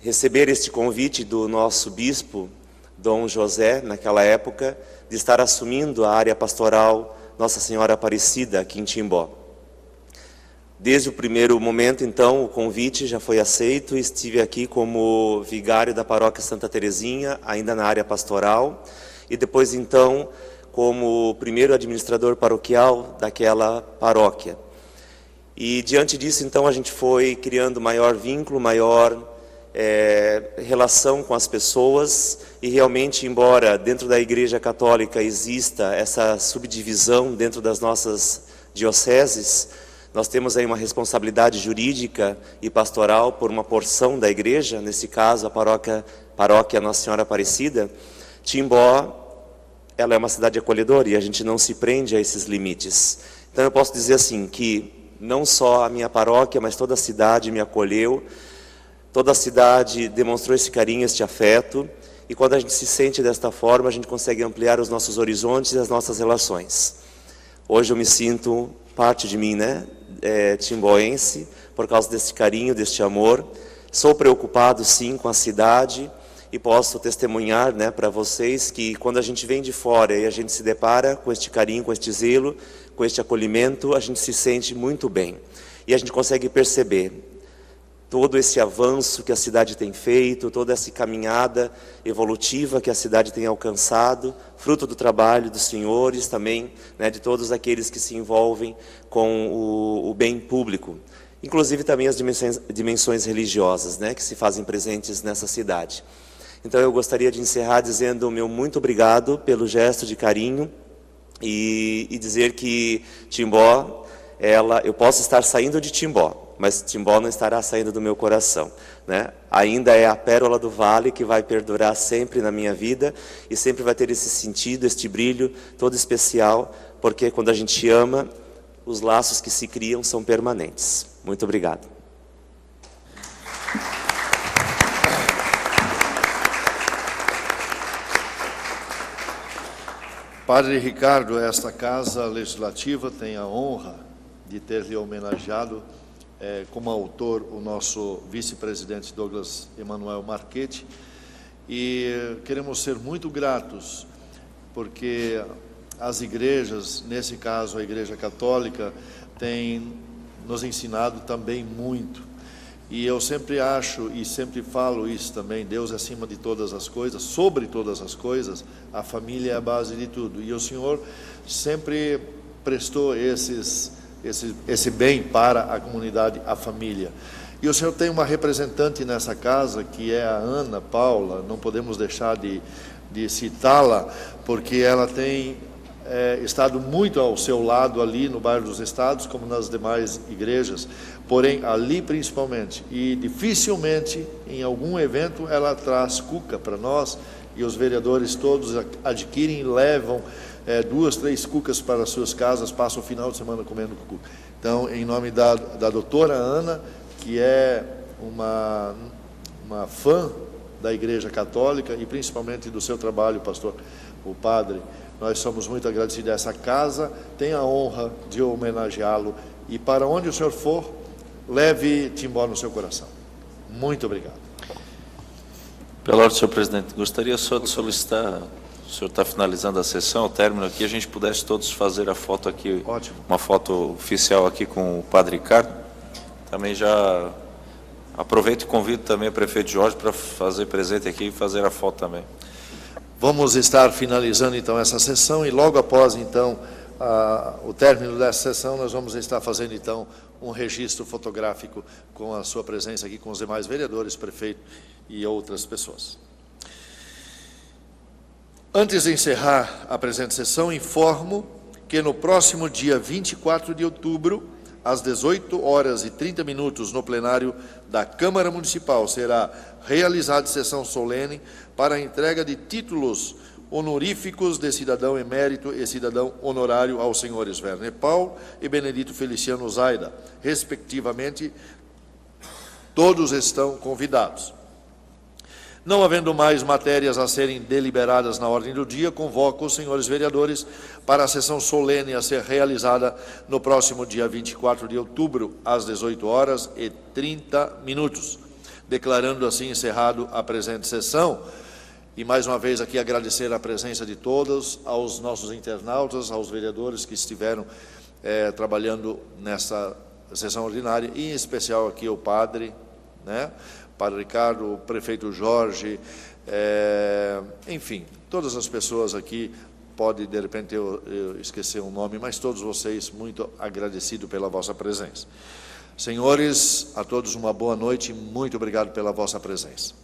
receber este convite do nosso bispo, Dom José, naquela época, de estar assumindo a área pastoral Nossa Senhora Aparecida, aqui em Timbó. Desde o primeiro momento, então, o convite já foi aceito, estive aqui como vigário da paróquia Santa Terezinha, ainda na área pastoral, e depois, então, como primeiro administrador paroquial daquela paróquia. E diante disso, então, a gente foi criando maior vínculo, maior relação com as pessoas, e realmente, embora dentro da Igreja Católica exista essa subdivisão dentro das nossas dioceses, nós temos aí uma responsabilidade jurídica e pastoral por uma porção da Igreja, nesse caso a paróquia Nossa Senhora Aparecida. Timbó, ela é uma cidade acolhedora e a gente não se prende a esses limites. Então eu posso dizer assim, que não só a minha paróquia, mas toda a cidade me acolheu, toda a cidade demonstrou esse carinho, este afeto, e quando a gente se sente desta forma, a gente consegue ampliar os nossos horizontes e as nossas relações. Hoje eu me sinto parte de mim, né, timboense, por causa desse carinho, deste amor. Sou preocupado, sim, com a cidade, e posso testemunhar, né, para vocês que quando a gente vem de fora e a gente se depara com este carinho, com este zelo, com este acolhimento, a gente se sente muito bem. E a gente consegue perceber todo esse avanço que a cidade tem feito, toda essa caminhada evolutiva que a cidade tem alcançado, fruto do trabalho dos senhores também, né, de todos aqueles que se envolvem com o bem público. Inclusive também as dimensões religiosas, né, que se fazem presentes nessa cidade. Então eu gostaria de encerrar dizendo o meu muito obrigado pelo gesto de carinho e dizer que Timbó, eu posso estar saindo de Timbó, mas Timbó não estará saindo do meu coração, né? Ainda é a pérola do vale que vai perdurar sempre na minha vida e sempre vai ter esse sentido, este brilho todo especial, porque quando a gente ama, os laços que se criam são permanentes. Muito obrigado. Padre Ricardo, esta Casa Legislativa tem a honra de ter lhe homenageado como autor o nosso vice-presidente Douglas Emanuel Marchetti, e queremos ser muito gratos, porque as igrejas, nesse caso a Igreja Católica, tem nos ensinado também muito. E eu sempre acho e sempre falo isso também: Deus é acima de todas as coisas, sobre todas as coisas, a família é a base de tudo. E o Senhor sempre prestou esse bem para a comunidade, a família. E o Senhor tem uma representante nessa casa, que é a Ana Paula, não podemos deixar de citá-la, porque ela tem estado muito ao seu lado ali no bairro dos Estados, como nas demais igrejas, porém ali principalmente, e dificilmente em algum evento ela traz cuca para nós, e os vereadores todos adquirem e levam 2, 3 cucas para as suas casas, passam o final de semana comendo cuca. Então, em nome da doutora Ana, que é uma fã da Igreja Católica e principalmente do seu trabalho, pastor, o padre, nós somos muito agradecidos a essa casa, tem a honra de homenageá-lo, e para onde o senhor for, leve Timbó no seu coração. Muito obrigado. Pela ordem, senhor presidente, gostaria só de solicitar, o senhor está finalizando a sessão, ao término aqui, a gente pudesse todos fazer a foto aqui. Ótimo. Uma foto oficial aqui com o padre Ricardo. Também já aproveito e convido também o prefeito Jorge para fazer presente aqui e fazer a foto também. Vamos estar finalizando então essa sessão, e logo após então o término dessa sessão, nós vamos estar fazendo então um registro fotográfico com a sua presença aqui, com os demais vereadores, prefeito e outras pessoas. Antes de encerrar a presente sessão, informo que no próximo dia 24 de outubro, às 18h30, no plenário da Câmara Municipal, será realizada sessão solene para a entrega de títulos honoríficos de cidadão emérito e cidadão honorário aos senhores Werner Paulo e Benedito Feliciano Zaida, respectivamente. Todos estão convidados. Não havendo mais matérias a serem deliberadas na ordem do dia, convoco os senhores vereadores para a sessão solene a ser realizada no próximo dia 24 de outubro, às 18h30, declarando assim encerrado a presente sessão. E mais uma vez aqui agradecer a presença de todos, aos nossos internautas, aos vereadores que estiveram trabalhando nessa sessão ordinária, e em especial aqui o padre, né? Padre Ricardo, o prefeito Jorge, enfim, todas as pessoas aqui, pode de repente eu esquecer um nome, mas todos vocês, muito agradecido pela vossa presença. Senhores, a todos uma boa noite, muito obrigado pela vossa presença.